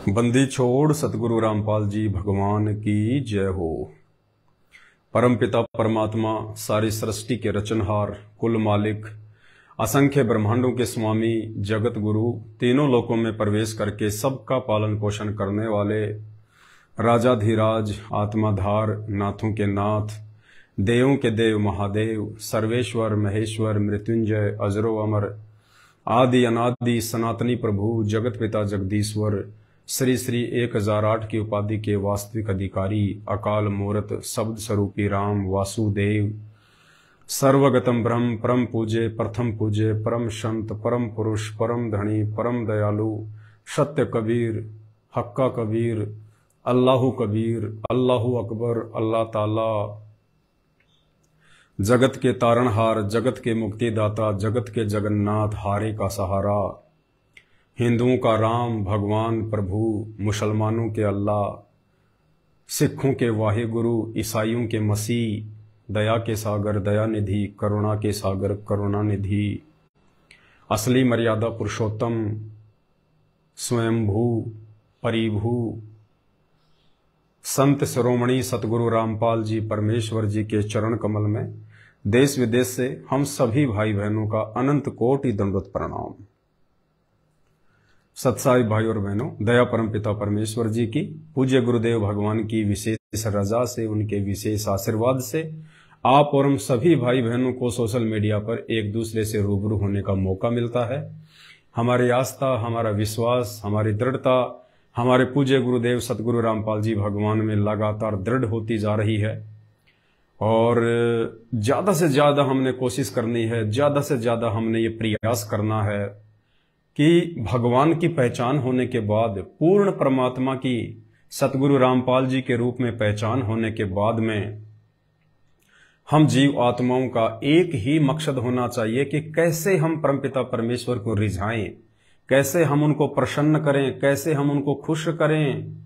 बंदी छोड़ सतगुरु रामपाल जी भगवान की जय हो। परमपिता परमात्मा, सारी सृष्टि के रचनहार, कुल मालिक, असंख्य ब्रह्मांडों के स्वामी, जगत गुरु, तीनों लोकों में प्रवेश करके सबका पालन पोषण करने वाले राजाधिराज, आत्माधार, नाथों के नाथ, देवों के देव महादेव, सर्वेश्वर महेश्वर, मृत्युंजय, अजरो अमर, आदि अनादि सनातनी प्रभु, जगत पिता जगदीश्वर, श्री श्री 1008 की उपाधि के वास्तविक अधिकारी, अकाल मूर्त, शब्द स्वरूपी राम वासुदेव, सर्वगतम ब्रह्म, परम पूज्य, प्रथम पूज्य, परम संत, परम पुरुष, परम धनी, परम दयालु, सत्य कबीर, हक्का कबीर, अल्लाहु कबीर, अल्लाहु अकबर, अल्लाह ताला, जगत के तारणहार, जगत के मुक्तिदाता, जगत के जगन्नाथ, हारे का सहारा, हिंदुओं का राम भगवान प्रभु, मुसलमानों के अल्लाह, सिखों के वाहिगुरु, ईसाइयों के मसीह, दया के सागर दयानिधि, करुणा के सागर करुणानिधि, असली मर्यादा पुरुषोत्तम, स्वयंभू परिभू, संत शिरोमणि सतगुरु रामपाल जी परमेश्वर जी के चरण कमल में देश विदेश से हम सभी भाई बहनों का अनंत कोटि दंडवत प्रणाम। सत्साई भाई और बहनों, दया परम पिता परमेश्वर जी की, पूज्य गुरुदेव भगवान की विशेष रजा से, उनके विशेष आशीर्वाद से आप और हम सभी भाई बहनों को सोशल मीडिया पर एक दूसरे से रूबरू होने का मौका मिलता है। हमारी आस्था, हमारा विश्वास, हमारी दृढ़ता हमारे पूज्य गुरुदेव सतगुरु रामपाल जी भगवान में लगातार दृढ़ होती जा रही है और ज्यादा से ज्यादा हमने कोशिश करनी है, ज्यादा से ज्यादा हमने ये प्रयास करना है कि भगवान की पहचान होने के बाद, पूर्ण परमात्मा की सतगुरु रामपाल जी के रूप में पहचान होने के बाद में हम जीव आत्माओं का एक ही मकसद होना चाहिए कि कैसे हम परमपिता परमेश्वर को रिझाएं, कैसे हम उनको प्रसन्न करें, कैसे हम उनको खुश करें,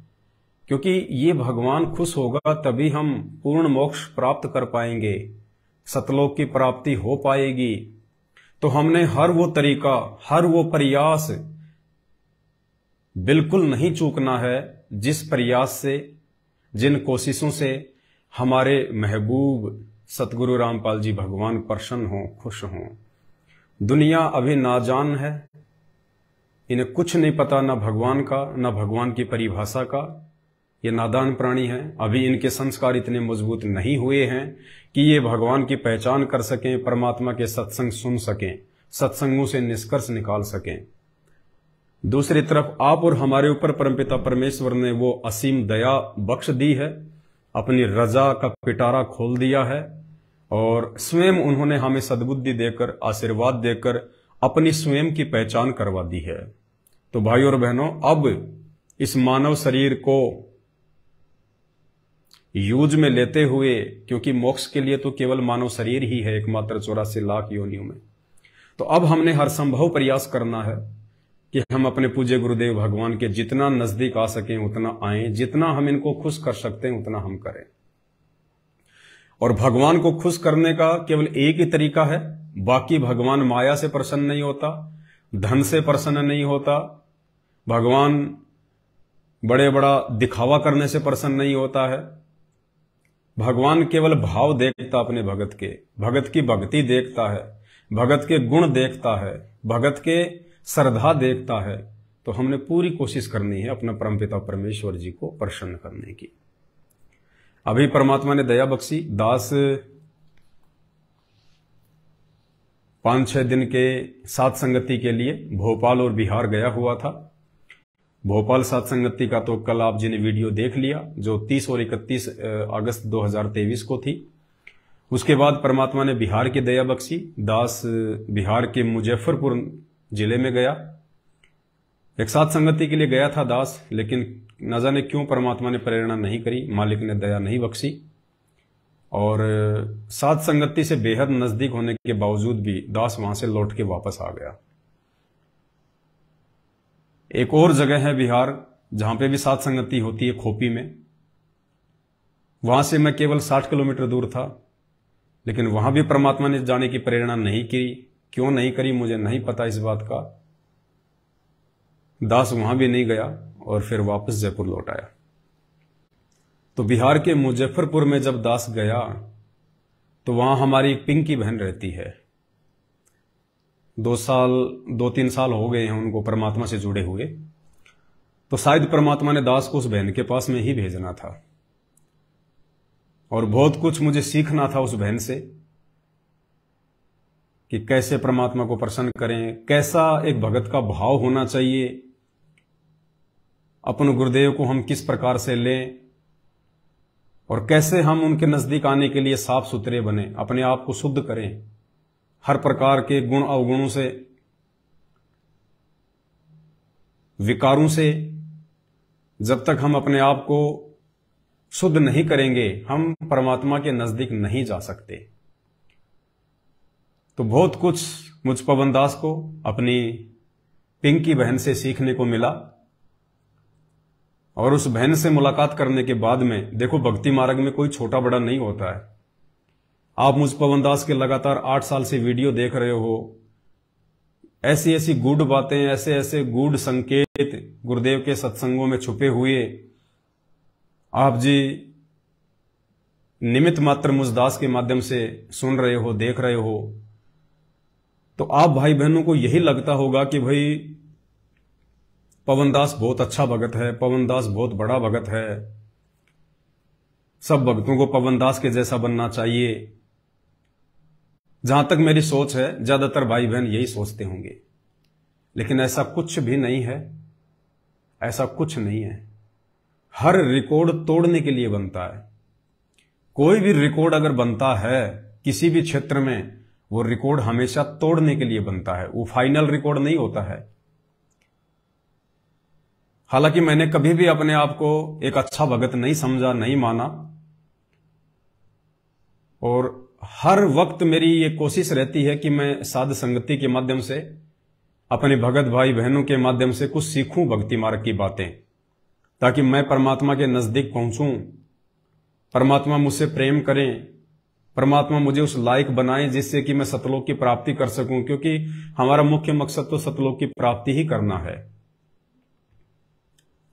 क्योंकि ये भगवान खुश होगा तभी हम पूर्ण मोक्ष प्राप्त कर पाएंगे, सतलोक की प्राप्ति हो पाएगी। तो हमने हर वो तरीका, हर वो प्रयास बिल्कुल नहीं चूकना है जिस प्रयास से, जिन कोशिशों से हमारे महबूब सतगुरु रामपाल जी भगवान प्रसन्न हों, खुश हों। दुनिया अभी नाजान है, इन्हें कुछ नहीं पता, ना भगवान का, ना भगवान की परिभाषा का। ये नादान प्राणी हैं, अभी इनके संस्कार इतने मजबूत नहीं हुए हैं कि ये भगवान की पहचान कर सकें, परमात्मा के सत्संग सुन सकें, सत्संगों से निष्कर्ष निकाल सकें। दूसरी तरफ आप और हमारे ऊपर परमपिता परमेश्वर ने वो असीम दया बख्श दी है, अपनी रजा का पिटारा खोल दिया है और स्वयं उन्होंने हमें सद्बुद्धि देकर, आशीर्वाद देकर अपनी स्वयं की पहचान करवा दी है। तो भाई और बहनों, अब इस मानव शरीर को यूज में लेते हुए, क्योंकि मोक्ष के लिए तो केवल मानव शरीर ही है एकमात्र 84 लाख योनियों में, तो अब हमने हर संभव प्रयास करना है कि हम अपने पूज्य गुरुदेव भगवान के जितना नजदीक आ सकें उतना आएं, जितना हम इनको खुश कर सकते हैं उतना हम करें। और भगवान को खुश करने का केवल एक ही तरीका है, बाकी भगवान माया से प्रसन्न नहीं होता, धन से प्रसन्न नहीं होता, भगवान बड़े बड़ा दिखावा करने से प्रसन्न नहीं होता है। भगवान केवल भाव देखता अपने भगत के, भगत की भक्ति देखता है, भगत के गुण देखता है, भगत के श्रद्धा देखता है। तो हमने पूरी कोशिश करनी है अपना परमपिता परमेश्वर जी को प्रसन्न करने की। अभी परमात्मा ने दया बख्शी, दास 5-6 दिन के साथ संगति के लिए भोपाल और बिहार गया हुआ था। भोपाल साथ संगति का तो कल आप जी ने वीडियो देख लिया, जो 30 और 31 अगस्त 2023 को थी। उसके बाद परमात्मा ने बिहार की दया बख्शी, दास बिहार के मुजफ्फरपुर जिले में गया। एक साथ संगति के लिए गया था दास, लेकिन न जाने क्यों परमात्मा ने प्रेरणा नहीं करी, मालिक ने दया नहीं बख्शी और साथ संगति से बेहद नजदीक होने के बावजूद भी दास वहां से लौट के वापस आ गया। एक और जगह है बिहार जहां पे भी साथ संगति होती है, खोपी में। वहां से मैं केवल 60 किलोमीटर दूर था, लेकिन वहां भी परमात्मा ने जाने की प्रेरणा नहीं की। क्यों नहीं करी मुझे नहीं पता इस बात का। दास वहां भी नहीं गया और फिर वापस जयपुर लौट आया। तो बिहार के मुजफ्फरपुर में जब दास गया तो वहां हमारी एक पिंकी बहन रहती है। 2-3 साल हो गए हैं उनको परमात्मा से जुड़े हुए। तो शायद परमात्मा ने दास को उस बहन के पास में ही भेजना था और बहुत कुछ मुझे सीखना था उस बहन से कि कैसे परमात्मा को प्रसन्न करें, कैसा एक भगत का भाव होना चाहिए, अपने गुरुदेव को हम किस प्रकार से लें और कैसे हम उनके नजदीक आने के लिए साफ सुथरे बने, अपने आप को शुद्ध करें हर प्रकार के गुण अवगुणों से, विकारों से। जब तक हम अपने आप को शुद्ध नहीं करेंगे हम परमात्मा के नजदीक नहीं जा सकते। तो बहुत कुछ मुझ पवन दास को अपनी पिंकी बहन से सीखने को मिला। और उस बहन से मुलाकात करने के बाद में, देखो भक्ति मार्ग में कोई छोटा बड़ा नहीं होता है। आप मुझ पवन दास के लगातार 8 साल से वीडियो देख रहे हो, ऐसी ऐसी गूढ़ बातें, ऐसे ऐसे गूढ़ संकेत गुरुदेव के सत्संगों में छुपे हुए आप जी निमित्त मात्र मुझ दास के माध्यम से सुन रहे हो, देख रहे हो। तो आप भाई बहनों को यही लगता होगा कि भाई पवन दास बहुत अच्छा भगत है, पवन दास बहुत बड़ा भगत है, सब भक्तों को पवन दास के जैसा बनना चाहिए। जहां तक मेरी सोच है ज्यादातर भाई बहन यही सोचते होंगे, लेकिन ऐसा कुछ भी नहीं है, ऐसा कुछ नहीं है। हर रिकॉर्ड तोड़ने के लिए बनता है। कोई भी रिकॉर्ड अगर बनता है किसी भी क्षेत्र में, वो रिकॉर्ड हमेशा तोड़ने के लिए बनता है, वो फाइनल रिकॉर्ड नहीं होता है। हालांकि मैंने कभी भी अपने आप को एक अच्छा भगत नहीं समझा, नहीं माना, और हर वक्त मेरी ये कोशिश रहती है कि मैं साध संगति के माध्यम से, अपने भगत भाई बहनों के माध्यम से कुछ सीखूं भक्ति मार्ग की बातें, ताकि मैं परमात्मा के नजदीक पहुंचूं, परमात्मा मुझसे प्रेम करें, परमात्मा मुझे उस लायक बनाए जिससे कि मैं सतलोक की प्राप्ति कर सकूं, क्योंकि हमारा मुख्य मकसद तो सतलोक की प्राप्ति ही करना है।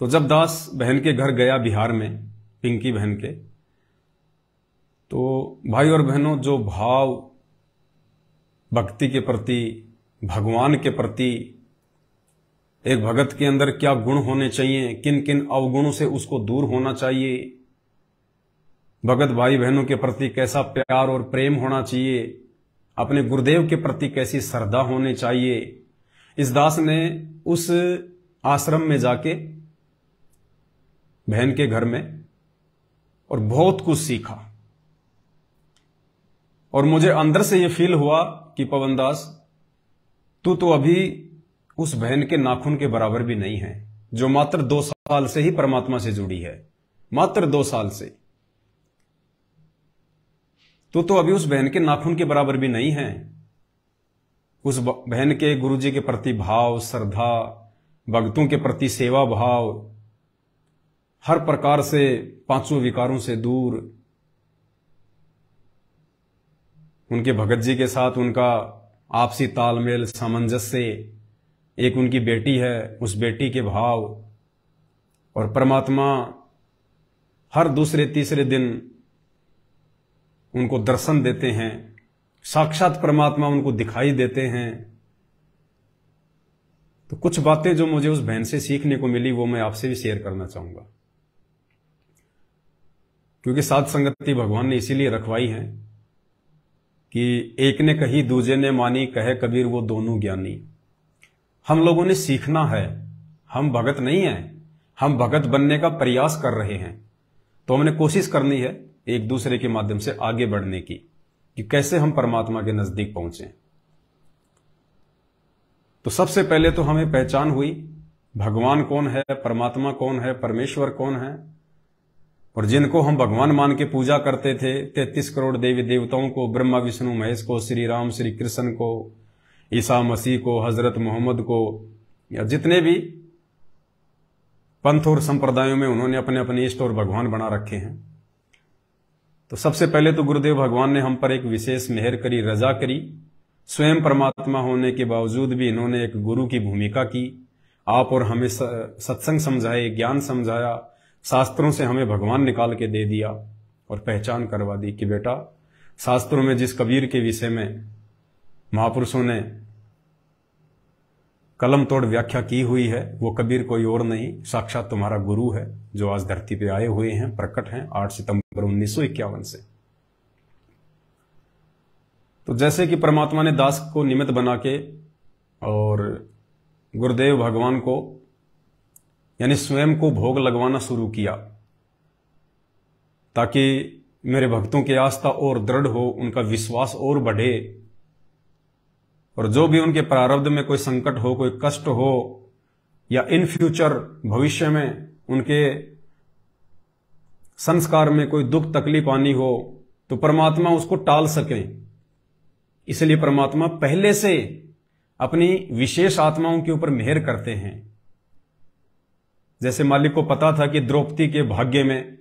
तो जब दास बहन के घर गया बिहार में, पिंकी बहन के, तो भाई और बहनों जो भाव भक्ति के प्रति, भगवान के प्रति, एक भगत के अंदर क्या गुण होने चाहिए, किन किन अवगुणों से उसको दूर होना चाहिए, भगत भाई बहनों के प्रति कैसा प्यार और प्रेम होना चाहिए, अपने गुरुदेव के प्रति कैसी श्रद्धा होनी चाहिए, इस दास ने उस आश्रम में जाके बहन के घर में और बहुत कुछ सीखा। और मुझे अंदर से यह फील हुआ कि पवन दास तू तो अभी उस बहन के नाखून के बराबर भी नहीं है, जो मात्र 2 साल से ही परमात्मा से जुड़ी है, मात्र 2 साल से। तो अभी उस बहन के नाखून के बराबर भी नहीं है। उस बहन के गुरुजी के प्रति भाव, श्रद्धा, भक्तों के प्रति सेवा भाव, हर प्रकार से 5 विकारों से दूर, उनके भगत जी के साथ उनका आपसी तालमेल, सामंजस्य, एक उनकी बेटी है, उस बेटी के भाव, और परमात्मा हर दूसरे तीसरे दिन उनको दर्शन देते हैं, साक्षात परमात्मा उनको दिखाई देते हैं। तो कुछ बातें जो मुझे उस बहन से सीखने को मिली वो मैं आपसे भी शेयर करना चाहूंगा, क्योंकि साध संगति भगवान ने इसीलिए रखवाई है कि एक ने कही दूजे ने मानी, कहे कबीर वो दोनों ज्ञानी। हम लोगों ने सीखना है, हम भगत नहीं हैं, हम भगत बनने का प्रयास कर रहे हैं। तो हमने कोशिश करनी है एक दूसरे के माध्यम से आगे बढ़ने की, कि कैसे हम परमात्मा के नजदीक पहुंचे। तो सबसे पहले तो हमें पहचान हुई भगवान कौन है, परमात्मा कौन है, परमेश्वर कौन है। और जिनको हम भगवान मान के पूजा करते थे, 33 करोड़ देवी देवताओं को, ब्रह्मा विष्णु महेश को, श्री राम श्री कृष्ण को, ईसा मसीह को, हजरत मोहम्मद को, या जितने भी पंथ और संप्रदायों में उन्होंने अपने अपने इष्ट और भगवान बना रखे हैं। तो सबसे पहले तो गुरुदेव भगवान ने हम पर एक विशेष मेहर करी, रजा करी। स्वयं परमात्मा होने के बावजूद भी इन्होंने एक गुरु की भूमिका की, आप और हमें सत्संग समझाए, ज्ञान समझाया, शास्त्रों से हमें भगवान निकाल के दे दिया और पहचान करवा दी कि बेटा शास्त्रों में जिस कबीर के विषय में महापुरुषों ने कलम तोड़ व्याख्या की हुई है वो कबीर कोई और नहीं, साक्षात तुम्हारा गुरु है जो आज धरती पे आए हुए हैं, प्रकट हैं 8 सितंबर 1951 से। तो जैसे कि परमात्मा ने दास को निमित्त बना के और गुरुदेव भगवान को यानी स्वयं को भोग लगवाना शुरू किया ताकि मेरे भक्तों की आस्था और दृढ़ हो, उनका विश्वास और बढ़े, और जो भी उनके प्रारब्ध में कोई संकट हो, कोई कष्ट हो या इन फ्यूचर भविष्य में उनके संस्कार में कोई दुख तकलीफ आनी हो तो परमात्मा उसको टाल सके। इसलिए परमात्मा पहले से अपनी विशेष आत्माओं के ऊपर मेहर करते हैं। जैसे मालिक को पता था कि द्रौपदी के भाग्य में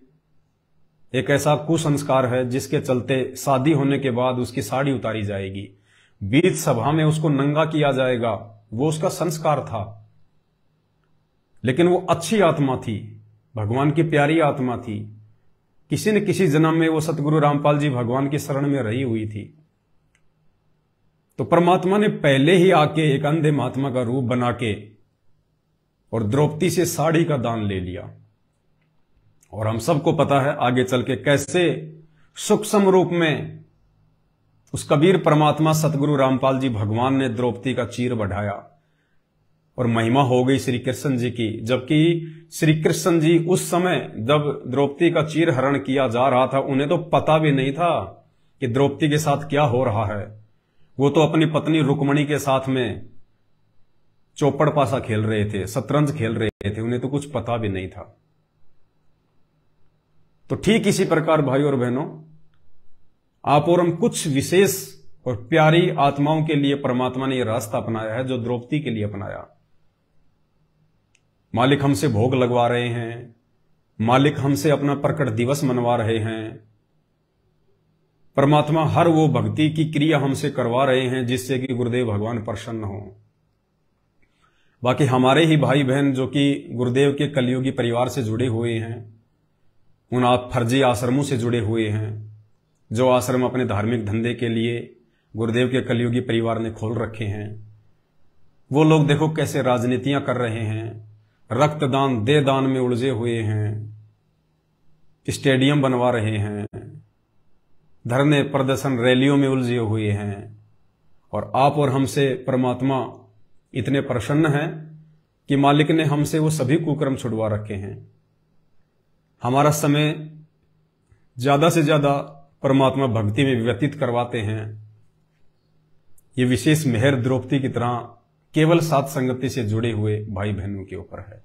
एक ऐसा कुसंस्कार है जिसके चलते शादी होने के बाद उसकी साड़ी उतारी जाएगी, बीच सभा में उसको नंगा किया जाएगा, वो उसका संस्कार था। लेकिन वो अच्छी आत्मा थी, भगवान की प्यारी आत्मा थी, किसी न किसी जन्म में वो सतगुरु रामपाल जी भगवान की शरण में रही हुई थी। तो परमात्मा ने पहले ही आके एक अंधे महात्मा का रूप बना के और द्रौपदी से साड़ी का दान ले लिया। और हम सबको पता है आगे चल के कैसे सूक्ष्म रूप में उस कबीर परमात्मा सतगुरु रामपाल जी भगवान ने द्रौपदी का चीर बढ़ाया और महिमा हो गई श्री कृष्ण जी की। जबकि श्री कृष्ण जी उस समय जब द्रौपदी का चीर हरण किया जा रहा था उन्हें तो पता भी नहीं था कि द्रौपदी के साथ क्या हो रहा है। वो तो अपनी पत्नी रुक्मणी के साथ में चौपड़ पासा खेल रहे थे, शतरंज खेल रहे थे, उन्हें तो कुछ पता भी नहीं था। तो ठीक इसी प्रकार भाई और बहनों, आप और हम कुछ विशेष और प्यारी आत्माओं के लिए परमात्मा ने यह रास्ता अपनाया है जो द्रौपदी के लिए अपनाया। मालिक हमसे भोग लगवा रहे हैं, मालिक हमसे अपना प्रकट दिवस मनवा रहे हैं, परमात्मा हर वो भक्ति की क्रिया हमसे करवा रहे हैं जिससे कि गुरुदेव भगवान प्रसन्न हो। बाकी हमारे ही भाई बहन जो कि गुरुदेव के कलयुगी परिवार से जुड़े हुए हैं, उन आप फर्जी आश्रमों से जुड़े हुए हैं, जो आश्रम अपने धार्मिक धंधे के लिए गुरुदेव के कलयुगी परिवार ने खोल रखे हैं, वो लोग देखो कैसे राजनीतियां कर रहे हैं, रक्तदान देहदान में उलझे हुए हैं, स्टेडियम बनवा रहे हैं, धरने प्रदर्शन रैलियों में उलझे हुए हैं। और आप और हमसे परमात्मा इतने प्रसन्न हैं कि मालिक ने हमसे वो सभी कुकर्म छुड़वा रखे हैं। हमारा समय ज्यादा से ज्यादा परमात्मा भक्ति में व्यतीत करवाते हैं। ये विशेष मेहर द्रौपदी की तरह केवल साथ संगति से जुड़े हुए भाई बहनों के ऊपर है।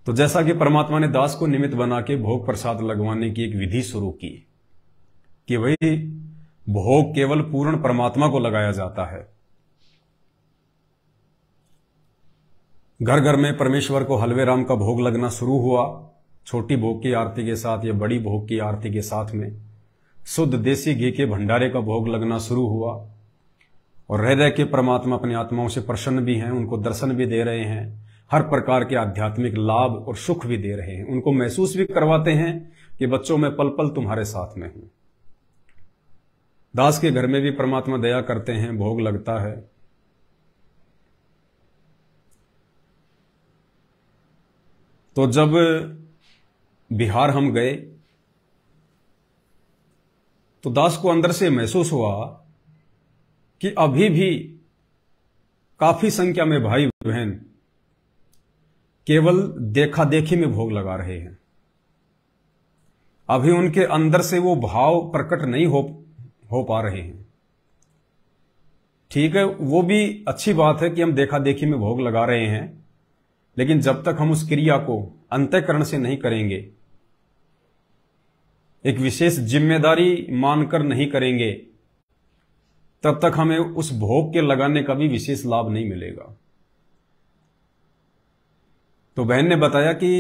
तो जैसा कि परमात्मा ने दास को निमित्त बना के भोग प्रसाद लगवाने की एक विधि शुरू की कि वही भोग केवल पूर्ण परमात्मा को लगाया जाता है। घर घर में परमेश्वर को हलवे राम का भोग लगना शुरू हुआ, छोटी भोग की आरती के साथ या बड़ी भोग की आरती के साथ में शुद्ध देसी घी के भंडारे का भोग लगना शुरू हुआ। और रह रह के परमात्मा अपनी आत्माओं से प्रसन्न भी हैं, उनको दर्शन भी दे रहे हैं, हर प्रकार के आध्यात्मिक लाभ और सुख भी दे रहे हैं, उनको महसूस भी करवाते हैं कि बच्चों मैं पल पल तुम्हारे साथ में हूं। दास के घर में भी परमात्मा दया करते हैं, भोग लगता है। तो जब बिहार हम गए तो दास को अंदर से महसूस हुआ कि अभी भी काफी संख्या में भाई बहन केवल देखा देखी में भोग लगा रहे हैं। अभी उनके अंदर से वो भाव प्रकट नहीं हो पा रहे हैं। ठीक है, वो भी अच्छी बात है कि हम देखा देखी में भोग लगा रहे हैं, लेकिन जब तक हम उस क्रिया को अंतःकरण से नहीं करेंगे, एक विशेष जिम्मेदारी मानकर नहीं करेंगे, तब तक हमें उस भोग के लगाने का भी विशेष लाभ नहीं मिलेगा। तो बहन ने बताया कि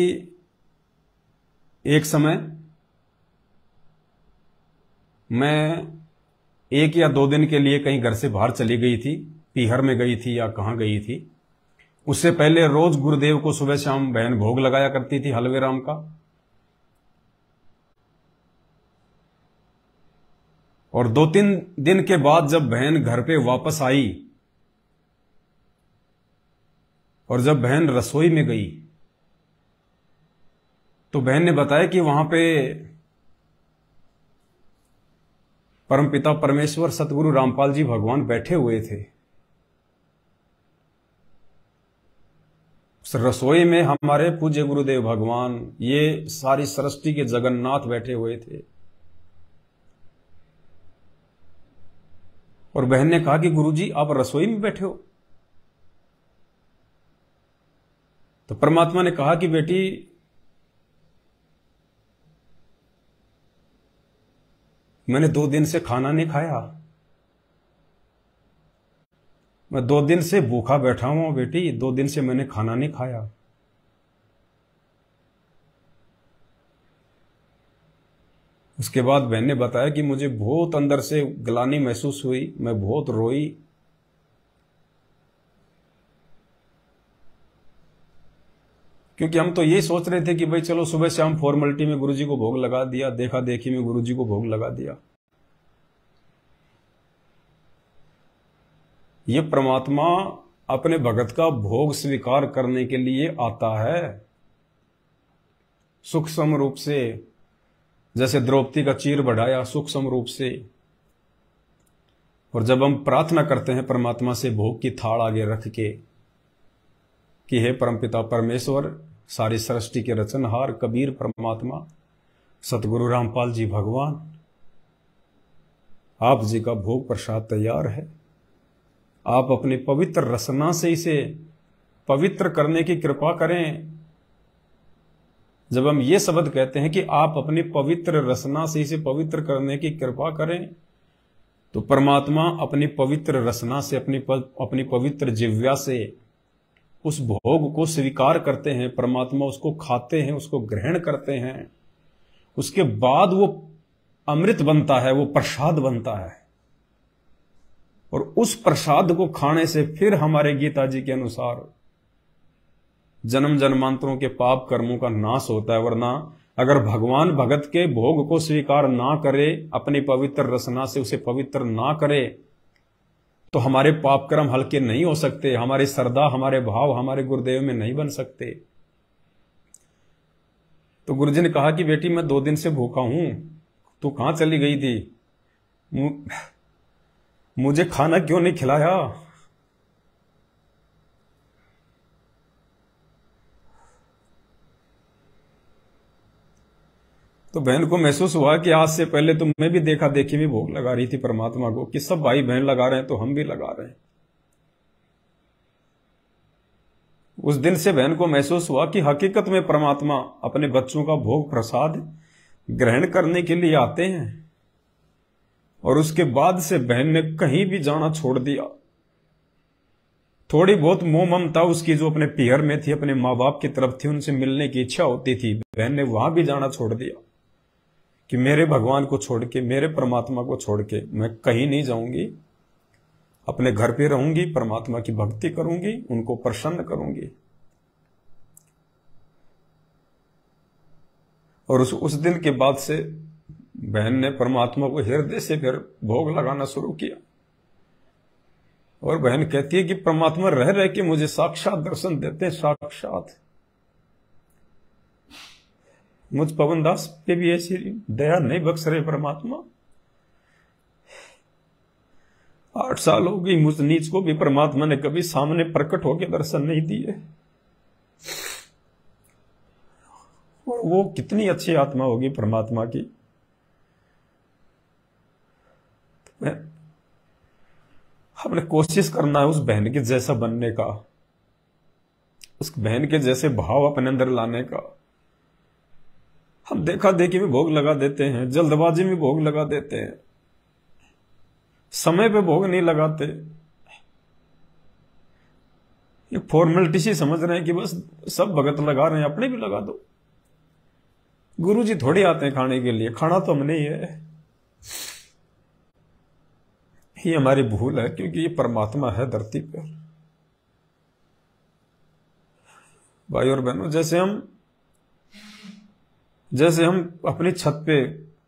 एक समय मैं 1 या 2 दिन के लिए कहीं घर से बाहर चली गई थी, पीहर में गई थी या कहां गई थी, उससे पहले रोज गुरुदेव को सुबह शाम बहन भोग लगाया करती थी हलवे राम का। और 2-3 दिन के बाद जब बहन घर पे वापस आई और जब बहन रसोई में गई तो बहन ने बताया कि वहां पे परमपिता परमेश्वर सतगुरु रामपाल जी भगवान बैठे हुए थे। उस रसोई में हमारे पूज्य गुरुदेव भगवान, ये सारी सृष्टि के जगन्नाथ बैठे हुए थे। और बहन ने कहा कि गुरुजी आप रसोई में बैठे हो। तो परमात्मा ने कहा कि बेटी, मैंने 2 दिन से खाना नहीं खाया, मैं 2 दिन से भूखा बैठा हूं बेटी, 2 दिन से मैंने खाना नहीं खाया। उसके बाद बहन ने बताया कि मुझे बहुत अंदर से ग्लानि महसूस हुई, मैं बहुत रोई। क्योंकि हम तो यही सोच रहे थे कि भाई चलो सुबह शाम फॉर्मेलिटी में गुरुजी को भोग लगा दिया, देखा देखी में गुरुजी को भोग लगा दिया। ये परमात्मा अपने भगत का भोग स्वीकार करने के लिए आता है सूक्ष्म रूप से, जैसे द्रौपदी का चीर बढ़ाया सूक्ष्म रूप से। और जब हम प्रार्थना करते हैं परमात्मा से भोग की थाल आगे रख के कि हे परमपिता परमेश्वर, सारी सृष्टि के रचनहार कबीर परमात्मा सतगुरु रामपाल जी भगवान, आप जी का भोग प्रसाद तैयार है, आप अपनी पवित्र रसना से इसे पवित्र करने की कृपा करें। जब हम ये शब्द कहते हैं कि आप अपनी पवित्र रसना से इसे पवित्र करने की कृपा करें, तो परमात्मा अपनी पवित्र रसना से, अपनी पवित्र जिह्वा से उस भोग को स्वीकार करते हैं। परमात्मा उसको खाते हैं, उसको ग्रहण करते हैं। उसके बाद वो अमृत बनता है, वो प्रसाद बनता है। और उस प्रसाद को खाने से फिर हमारे गीता जी के अनुसार जन्म जन्मांतरों के पाप कर्मों का नाश होता है। वरना अगर भगवान भगत के भोग को स्वीकार ना करे, अपनी पवित्र रसना से उसे पवित्र ना करे, तो हमारे पाप कर्म हल्के नहीं हो सकते, हमारी श्रद्धा, हमारे भाव हमारे गुरुदेव में नहीं बन सकते। तो गुरुजी ने कहा कि बेटी मैं 2 दिन से भूखा हूं, तू कहां चली गई थी, मुझे खाना क्यों नहीं खिलाया। तो बहन को महसूस हुआ कि आज से पहले तो मैं भी देखा देखी में भोग लगा रही थी परमात्मा को, कि सब भाई बहन लगा रहे हैं तो हम भी लगा रहे हैं। उस दिन से बहन को महसूस हुआ कि हकीकत में परमात्मा अपने बच्चों का भोग प्रसाद ग्रहण करने के लिए आते हैं। और उसके बाद से बहन ने कहीं भी जाना छोड़ दिया। थोड़ी बहुत मोह ममता उसकी जो अपने पियर में थी, अपने माँ बाप की तरफ थी, उनसे मिलने की इच्छा होती थी, बहन ने वहां भी जाना छोड़ दिया कि मेरे भगवान को छोड़ के, मेरे परमात्मा को छोड़ के मैं कहीं नहीं जाऊंगी, अपने घर पे रहूंगी, परमात्मा की भक्ति करूंगी, उनको प्रसन्न करूंगी। और उस दिन के बाद से बहन ने परमात्मा को हृदय से फिर भोग लगाना शुरू किया। और बहन कहती है कि परमात्मा रह रह के मुझे साक्षात दर्शन देते हैं, साक्षात। मुझ पवनदास पे भी ऐसी दया नहीं बख्श रहे परमात्मा। 8 साल हो गई, मुझ नीच को भी परमात्मा ने कभी सामने प्रकट होकर दर्शन नहीं दिए। और वो कितनी अच्छी आत्मा होगी परमात्मा की। हमने कोशिश करना है उस बहन के जैसा बनने का, उस बहन के जैसे भाव अपने अंदर लाने का। हम देखा देखी में भोग लगा देते हैं, जल्दबाजी में भोग लगा देते हैं, समय पे भोग नहीं लगाते। ये फॉर्मेलिटी सी समझ रहे हैं कि बस सब भगत लगा रहे हैं, अपने भी लगा दो। गुरुजी थोड़ी आते हैं खाने के लिए, खाना तो हमने ही है। ये हमारी भूल है, क्योंकि ये परमात्मा है धरती पर। भाई और बहनों, जैसे हम अपनी छत पे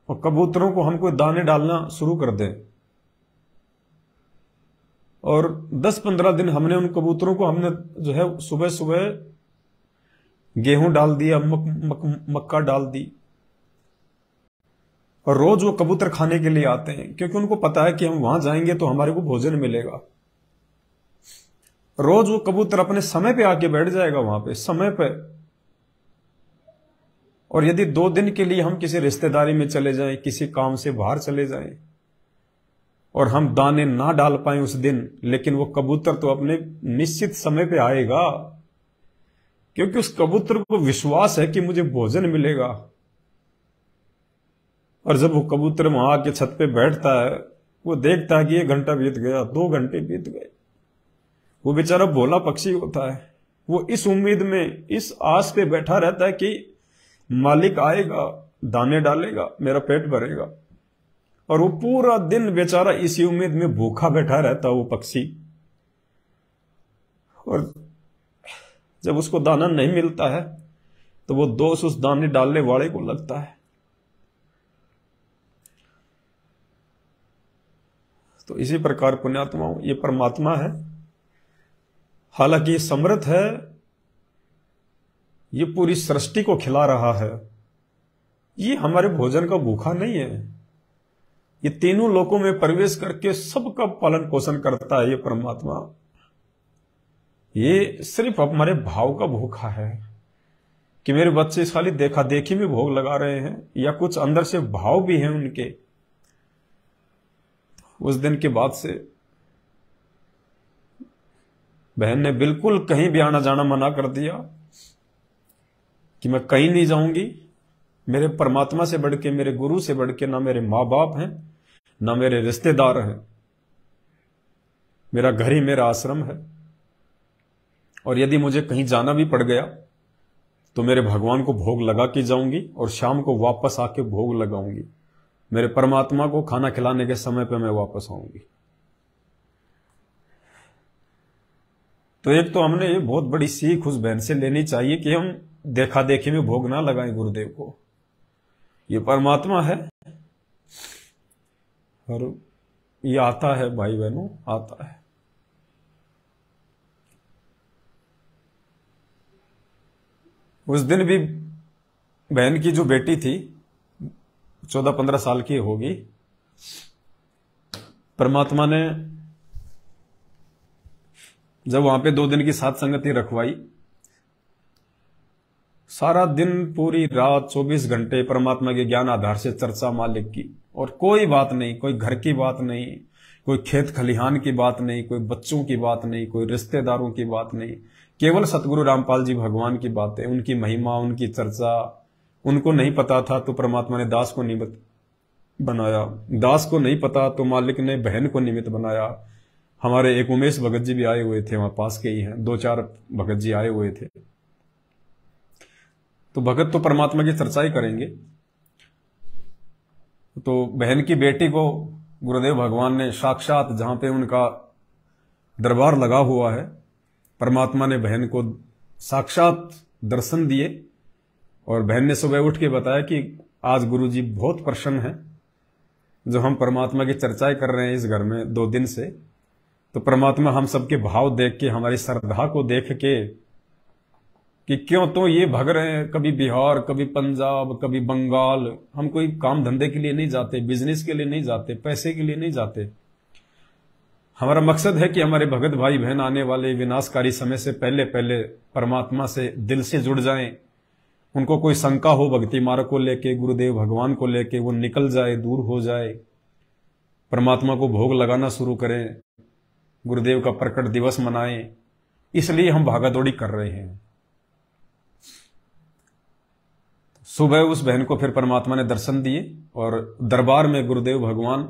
और कबूतरों को हम कोई दाने डालना शुरू कर दें और 10-15 दिन हमने उन कबूतरों को हमने जो है सुबह सुबह गेहूं डाल दिया, मक्का डाल दी, और रोज वो कबूतर खाने के लिए आते हैं क्योंकि उनको पता है कि हम वहां जाएंगे तो हमारे को भोजन मिलेगा। रोज वो कबूतर अपने समय पे आके बैठ जाएगा वहां पे, समय पे। और यदि 2 दिन के लिए हम किसी रिश्तेदारी में चले जाएं, किसी काम से बाहर चले जाएं और हम दाने ना डाल पाए उस दिन, लेकिन वो कबूतर तो अपने निश्चित समय पे आएगा क्योंकि उस कबूतर को विश्वास है कि मुझे भोजन मिलेगा। और जब वो कबूतर वहां आके छत पे बैठता है, वो देखता है कि 1 घंटा बीत गया, 2 घंटे बीत गए। वो बेचारा भोला पक्षी होता है, वो इस उम्मीद में, इस आस पे बैठा रहता है कि मालिक आएगा, दाने डालेगा, मेरा पेट भरेगा। और वो पूरा दिन बेचारा इसी उम्मीद में भूखा बैठा रहता है वो पक्षी। और जब उसको दाना नहीं मिलता है तो वो दोष उस दाने डालने वाले को लगता है। तो इसी प्रकार पुण्यात्माओं, ये परमात्मा है, हालांकि ये समर्थ है, ये पूरी सृष्टि को खिला रहा है, ये हमारे भोजन का भूखा नहीं है। ये तीनों लोकों में प्रवेश करके सबका पालन पोषण करता है ये परमात्मा। ये सिर्फ हमारे भाव का भूखा है कि मेरे बच्चे इस खाली देखा देखी में भोग लगा रहे हैं या कुछ अंदर से भाव भी हैं उनके। उस दिन के बाद से बहन ने बिल्कुल कहीं भी आना जाना मना कर दिया कि मैं कहीं नहीं जाऊंगी। मेरे परमात्मा से बढ़ के, मेरे गुरु से बढ़ के ना मेरे माँ बाप हैं, ना मेरे रिश्तेदार हैं। मेरा घर ही मेरा आश्रम है। और यदि मुझे कहीं जाना भी पड़ गया तो मेरे भगवान को भोग लगा के जाऊंगी और शाम को वापस आके भोग लगाऊंगी। मेरे परमात्मा को खाना खिलाने के समय पे मैं वापस आऊंगी। तो एक तो हमने ये बहुत बड़ी सीख उस बहन से लेनी चाहिए कि हम देखा देखी में भोग ना लगाएं गुरुदेव को। ये परमात्मा है और ये आता है भाई बहनों, आता है। उस दिन भी बहन की जो बेटी थी 14-15 साल की होगी, परमात्मा ने जब वहां पे 2 दिन की साथ संगति रखवाई, सारा दिन पूरी रात 24 घंटे परमात्मा के ज्ञान आधार से चर्चा मालिक की। और कोई बात नहीं, कोई घर की बात नहीं, कोई खेत खलिहान की बात नहीं, कोई बच्चों की बात नहीं, कोई रिश्तेदारों की बात नहीं, केवल सतगुरु रामपाल जी भगवान की बातें, उनकी महिमा, उनकी चर्चा। उनको नहीं पता था तो परमात्मा ने दास को निमित्त बनाया, दास को नहीं पता तो मालिक ने बहन को निमित्त बनाया। हमारे एक उमेश भगत जी भी आए हुए थे, वहां पास के ही हैं, 2-4 भगत जी आए हुए थे। तो भगत तो परमात्मा की चर्चा ही करेंगे। तो बहन की बेटी को गुरुदेव भगवान ने साक्षात, जहां पे उनका दरबार लगा हुआ है, परमात्मा ने बहन को साक्षात दर्शन दिए। और बहन ने सुबह उठ के बताया कि आज गुरुजी बहुत प्रसन्न हैं, जो हम परमात्मा की चर्चाएं कर रहे हैं इस घर में 2 दिन से। तो परमात्मा हम सबके भाव देख के, हमारी श्रद्धा को देख के कि क्यों तो ये भग रहे हैं, कभी बिहार, कभी पंजाब, कभी बंगाल। हम कोई काम धंधे के लिए नहीं जाते, बिजनेस के लिए नहीं जाते, पैसे के लिए नहीं जाते। हमारा मकसद है कि हमारे भगत भाई बहन आने वाले विनाशकारी समय से पहले पहले परमात्मा से दिल से जुड़ जाएं। उनको कोई शंका हो भक्ति मार्ग को लेके, गुरुदेव भगवान को लेके, वो निकल जाए, दूर हो जाए, परमात्मा को भोग लगाना शुरू करें, गुरुदेव का प्रकट दिवस मनाएं। इसलिए हम भागादौड़ी कर रहे हैं। सुबह उस बहन को फिर परमात्मा ने दर्शन दिए और दरबार में गुरुदेव भगवान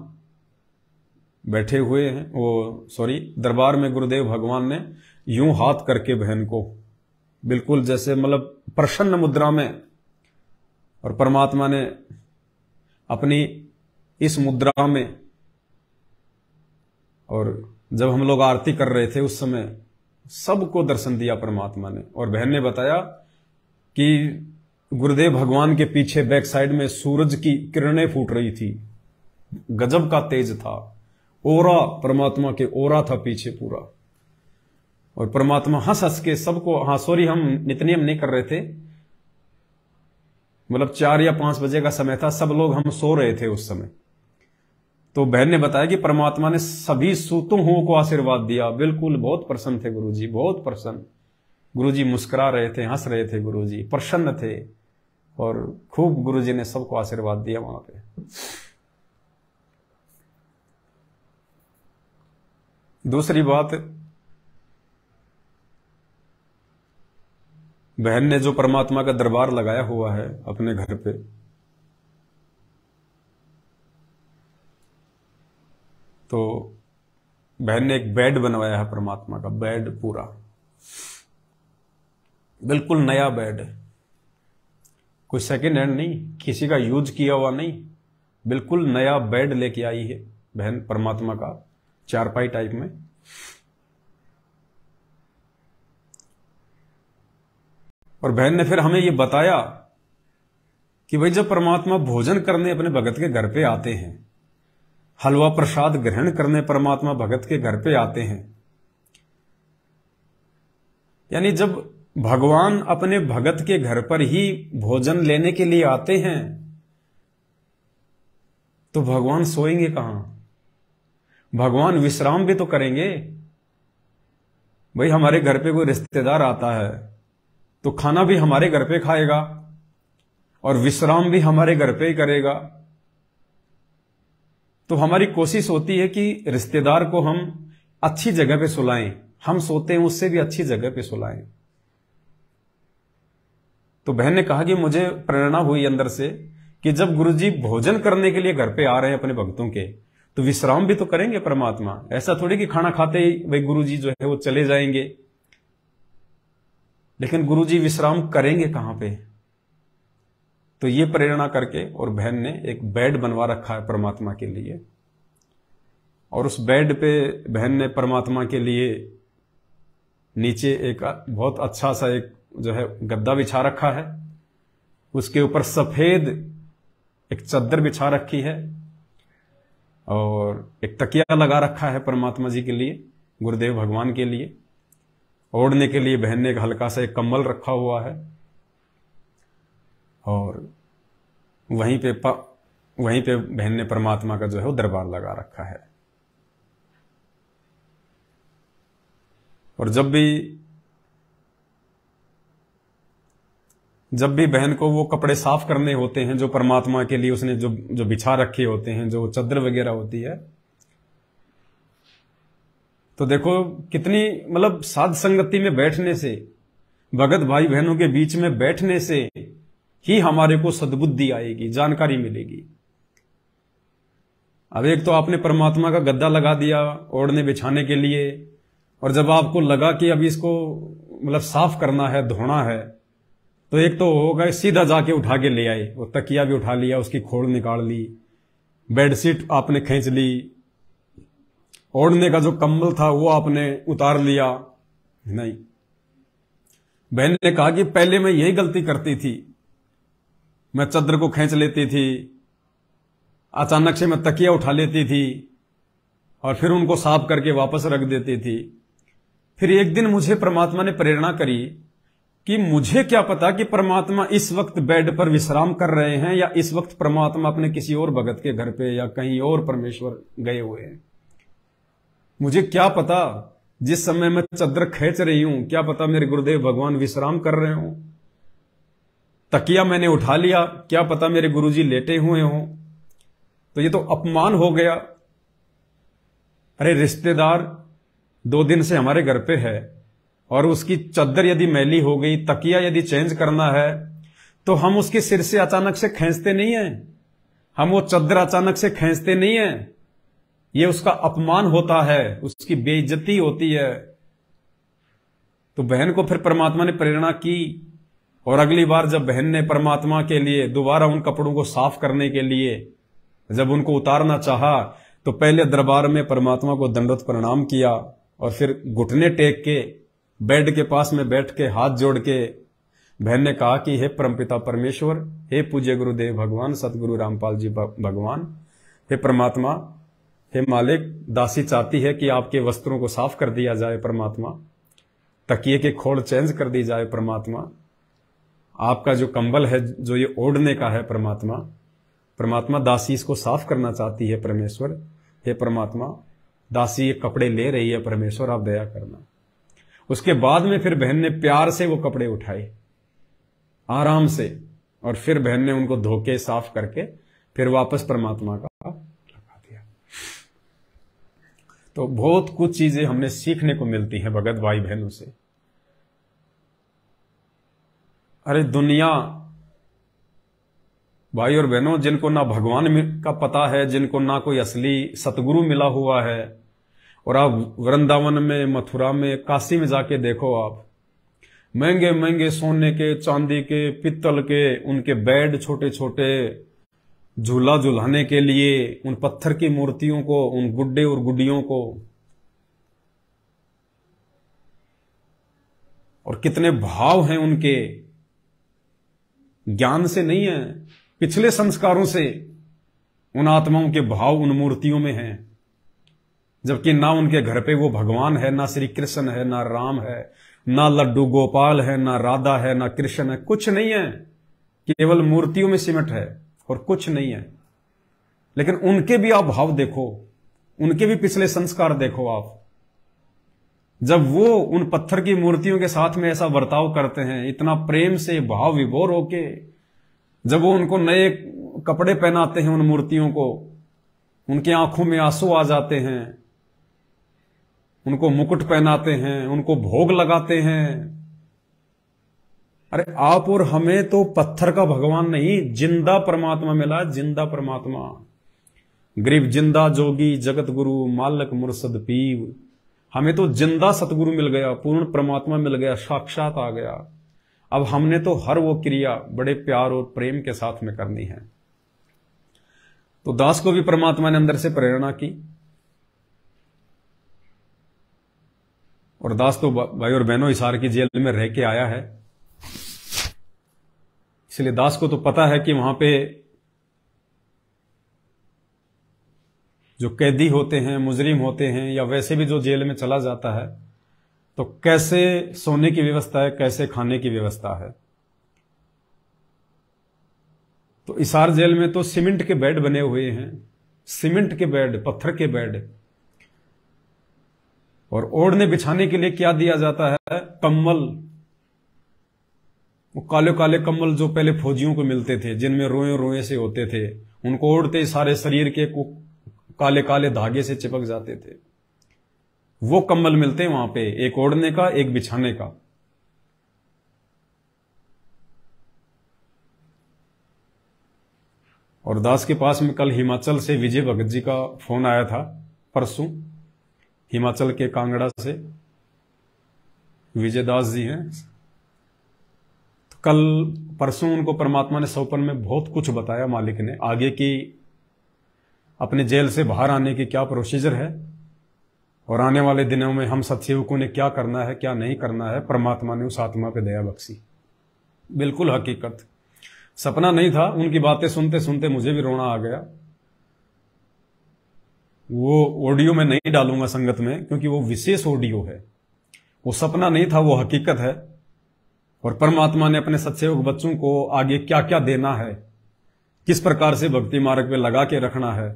बैठे हुए हैं। दरबार में गुरुदेव भगवान ने यूं हाथ करके बहन को बिल्कुल जैसे मतलब प्रसन्न मुद्रा में, और परमात्मा ने अपनी इस मुद्रा में, और जब हम लोग आरती कर रहे थे उस समय सबको दर्शन दिया परमात्मा ने। और बहन ने बताया कि गुरुदेव भगवान के पीछे बैक साइड में सूरज की किरणें फूट रही थी, गजब का तेज था, ओरा, परमात्मा के ओरा था पीछे पूरा। और परमात्मा हंस हंस के सबको, हाँ सॉरी हम नित्यनेम नहीं कर रहे थे, मतलब 4 या 5 बजे का समय था, सब लोग हम सो रहे थे उस समय। तो बहन ने बताया कि परमात्मा ने सभी सूतों को आशीर्वाद दिया। बिल्कुल बहुत प्रसन्न थे गुरुजी, बहुत प्रसन्न। गुरुजी मुस्कुरा रहे थे, हंस रहे थे, गुरुजी प्रसन्न थे और खूब गुरुजी ने सबको आशीर्वाद दिया वहां पे। दूसरी बात, बहन ने जो परमात्मा का दरबार लगाया हुआ है अपने घर पे, तो बहन ने एक बेड बनवाया है परमात्मा का, बेड पूरा बिल्कुल नया बेड, कोई सेकेंड हैंड नहीं, किसी का यूज किया हुआ नहीं, बिल्कुल नया बेड लेके आई है बहन परमात्मा का, चारपाई टाइप में। और बहन ने फिर हमें ये बताया कि भाई जब परमात्मा भोजन करने अपने भगत के घर पे आते हैं, हलवा प्रसाद ग्रहण करने परमात्मा भगत के घर पे आते हैं, यानी जब भगवान अपने भगत के घर पर ही भोजन लेने के लिए आते हैं तो भगवान सोएंगे कहां? भगवान विश्राम भी तो करेंगे। भाई हमारे घर पे कोई रिश्तेदार आता है तो खाना भी हमारे घर पे खाएगा और विश्राम भी हमारे घर पे ही करेगा। तो हमारी कोशिश होती है कि रिश्तेदार को हम अच्छी जगह पे सुलाएं, हम सोते हैं उससे भी अच्छी जगह पे सुलाएं। तो बहन ने कहा कि मुझे प्रेरणा हुई अंदर से कि जब गुरुजी भोजन करने के लिए घर पे आ रहे हैं अपने भक्तों के, तो विश्राम भी तो करेंगे परमात्मा। ऐसा थोड़ी कि खाना खाते ही भाई गुरुजी जो है वो चले जाएंगे, लेकिन गुरुजी विश्राम करेंगे कहां पे? तो ये प्रेरणा करके और बहन ने एक बेड बनवा रखा है परमात्मा के लिए, और उस बेड पे बहन ने परमात्मा के लिए नीचे एक बहुत अच्छा सा एक जो है गद्दा बिछा रखा है, उसके ऊपर सफेद एक चादर बिछा रखी है और एक तकिया लगा रखा है परमात्मा जी के लिए, गुरुदेव भगवान के लिए। ओढ़ने के लिए बहन ने एक हल्का सा एक कंबल रखा हुआ है और वहीं पे बहन ने परमात्मा का जो है वो दरबार लगा रखा है। और जब भी बहन को वो कपड़े साफ करने होते हैं जो परमात्मा के लिए उसने जो बिछा रखे होते हैं, जो चादर वगैरह होती है, तो देखो कितनी मतलब साध संगति में बैठने से, भगत भाई बहनों के बीच में बैठने से ही हमारे को सद्बुद्धि आएगी, जानकारी मिलेगी। अब एक तो आपने परमात्मा का गद्दा लगा दिया ओढ़ने बिछाने के लिए, और जब आपको लगा कि अभी इसको मतलब साफ करना है, धोना है, तो एक तो होगा सीधा जाके उठा के ले आए, वो तकिया भी उठा लिया, उसकी खोल निकाल ली, बेडशीट आपने खींच ली, ओढ़ने का जो कंबल था वो आपने उतार लिया। नहीं, बहन ने कहा कि पहले मैं यही गलती करती थी, मैं चादर को खींच लेती थी, अचानक से मैं तकिया उठा लेती थी और फिर उनको साफ करके वापस रख देती थी। फिर एक दिन मुझे परमात्मा ने प्रेरणा करी कि मुझे क्या पता कि परमात्मा इस वक्त बेड पर विश्राम कर रहे हैं या इस वक्त परमात्मा अपने किसी और भगत के घर पे या कहीं और परमेश्वर गए हुए हैं। मुझे क्या पता जिस समय मैं चादर खींच रही हूं, क्या पता मेरे गुरुदेव भगवान विश्राम कर रहे हों। तकिया मैंने उठा लिया, क्या पता मेरे गुरुजी लेटे हुए हों। तो ये तो अपमान हो गया। अरे रिश्तेदार 2 दिन से हमारे घर पे है और उसकी चादर यदि मैली हो गई, तकिया यदि चेंज करना है, तो हम उसके सिर से अचानक से खींचते नहीं है, हम वो चादर अचानक से खींचते नहीं है। ये उसका अपमान होता है, उसकी बेइज्जती होती है। तो बहन को फिर परमात्मा ने प्रेरणा की, और अगली बार जब बहन ने परमात्मा के लिए दोबारा उन कपड़ों को साफ करने के लिए जब उनको उतारना चाहा, तो पहले दरबार में परमात्मा को दंडवत प्रणाम किया और फिर घुटने टेक के बेड के पास में बैठ के हाथ जोड़ के बहन ने कहा कि हे परमपिता परमेश्वर, हे पूज्य गुरुदेव भगवान सतगुरु रामपाल जी भगवान, हे परमात्मा, हे मालिक, दासी चाहती है कि आपके वस्त्रों को साफ कर दिया जाए परमात्मा, तकिए के खोल चेंज कर दी जाए परमात्मा, आपका जो कंबल है जो ये ओढ़ने का है परमात्मा, परमात्मा दासी इसको साफ करना चाहती है परमेश्वर, हे परमात्मा, दासी ये कपड़े ले रही है परमेश्वर, आप दया करना। उसके बाद में फिर बहन ने प्यार से वो कपड़े उठाए आराम से, और फिर बहन ने उनको धो के साफ करके फिर वापस परमात्मा का लगा दिया। तो बहुत कुछ चीजें हमने सीखने को मिलती हैं भगत भाई बहनों से। अरे दुनिया भाई और बहनों, जिनको ना भगवान का पता है, जिनको ना कोई असली सतगुरु मिला हुआ है, और आप वृंदावन में, मथुरा में, काशी में जाके देखो, आप महंगे महंगे सोने के, चांदी के, पित्तल के उनके बेड, छोटे छोटे झूला झुलाने के लिए, उन पत्थर की मूर्तियों को, उन गुड्डे और गुड्डियों को, और कितने भाव हैं उनके, ज्ञान से नहीं है, पिछले संस्कारों से उन आत्माओं के भाव उन मूर्तियों में हैं। जबकि ना उनके घर पे वो भगवान है, ना श्री कृष्ण है, ना राम है, ना लड्डू गोपाल है, ना राधा है, ना कृष्ण है, कुछ नहीं है, केवल मूर्तियों में सिमट है और कुछ नहीं है। लेकिन उनके भी आप भाव देखो, उनके भी पिछले संस्कार देखो आप। जब वो उन पत्थर की मूर्तियों के साथ में ऐसा बर्ताव करते हैं, इतना प्रेम से भाव विभोर होके, जब वो उनको नए कपड़े पहनाते हैं उन मूर्तियों को, उनकी आंखों में आंसू आ जाते हैं, उनको मुकुट पहनाते हैं, उनको भोग लगाते हैं। अरे आप और हमें तो पत्थर का भगवान नहीं, जिंदा परमात्मा मिला, जिंदा परमात्मा। गरीब जिंदा जोगी जगत गुरु मालक मुर्शद पीव, हमें तो जिंदा सतगुरु मिल गया, पूर्ण परमात्मा मिल गया, साक्षात आ गया। अब हमने तो हर वो क्रिया बड़े प्यार और प्रेम के साथ में करनी है। तो दास को भी परमात्मा ने अंदर से प्रेरणा की, और दास तो भाई और बहनों हिसार की जेल में रह के आया है, इसलिए दास को तो पता है कि वहां पे जो कैदी होते हैं, मुजरिम होते हैं, या वैसे भी जो जेल में चला जाता है, तो कैसे सोने की व्यवस्था है, कैसे खाने की व्यवस्था है। तो हिसार जेल में तो सीमेंट के बेड बने हुए हैं, सीमेंट के बेड, पत्थर के बेड, और ओढ़ने बिछाने के लिए क्या दिया जाता है, कम्बल। वो काले काले कम्बल जो पहले फौजियों को मिलते थे, जिनमें रोए रोए से होते थे, उनको ओढ़ते सारे शरीर के काले काले धागे से चिपक जाते थे। वो कम्बल मिलते हैं वहां पे, एक ओढ़ने का, एक बिछाने का। और दास के पास में कल हिमाचल से विजय भगत जी का फोन आया था, परसों, हिमाचल के कांगड़ा से विजय दास जी हैं। तो कल परसों उनको परमात्मा ने सौपन में बहुत कुछ बताया, मालिक ने, आगे की अपने जेल से बाहर आने की क्या प्रोसीजर है, और आने वाले दिनों में हम सत्सेवकों ने क्या करना है, क्या नहीं करना है। परमात्मा ने उस आत्मा पे दया बख्शी, बिल्कुल हकीकत, सपना नहीं था। उनकी बातें सुनते सुनते मुझे भी रोना आ गया। वो ऑडियो में नहीं डालूंगा संगत में, क्योंकि वो विशेष ऑडियो है, वो सपना नहीं था, वो हकीकत है। और परमात्मा ने अपने सत्सेवक बच्चों को आगे क्या क्या देना है, किस प्रकार से भक्ति मार्ग पे लगा के रखना है,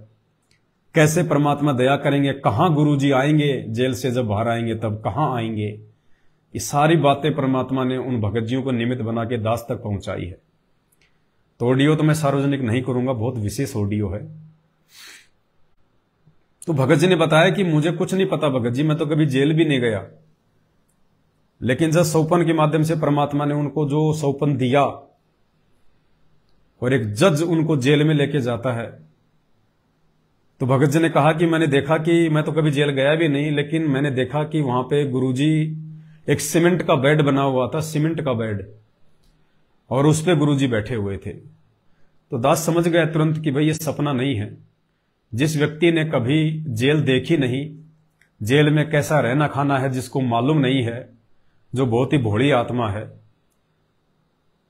कैसे परमात्मा दया करेंगे, कहां गुरुजी आएंगे, जेल से जब बाहर आएंगे तब कहां आएंगे, ये सारी बातें परमात्मा ने उन भगत जियों को निमित्त बना के दास तक पहुंचाई है। तो ऑडियो तो मैं सार्वजनिक नहीं करूंगा, बहुत विशेष ऑडियो है। तो भगत जी ने बताया कि मुझे कुछ नहीं पता भगत जी, मैं तो कभी जेल भी नहीं गया, लेकिन जब सौपन के माध्यम से परमात्मा ने उनको जो सौपन दिया, और एक जज उनको जेल में लेके जाता है, तो भगत जी ने कहा कि मैंने देखा कि मैं तो कभी जेल गया भी नहीं, लेकिन मैंने देखा कि वहां पे गुरुजी एक सीमेंट का बेड बना हुआ था, सीमेंट का बेड, और उस पे गुरुजी बैठे हुए थे। तो दास समझ गया तुरंत कि भाई ये सपना नहीं है। जिस व्यक्ति ने कभी जेल देखी नहीं, जेल में कैसा रहना खाना है जिसको मालूम नहीं है, जो बहुत ही भोली आत्मा है,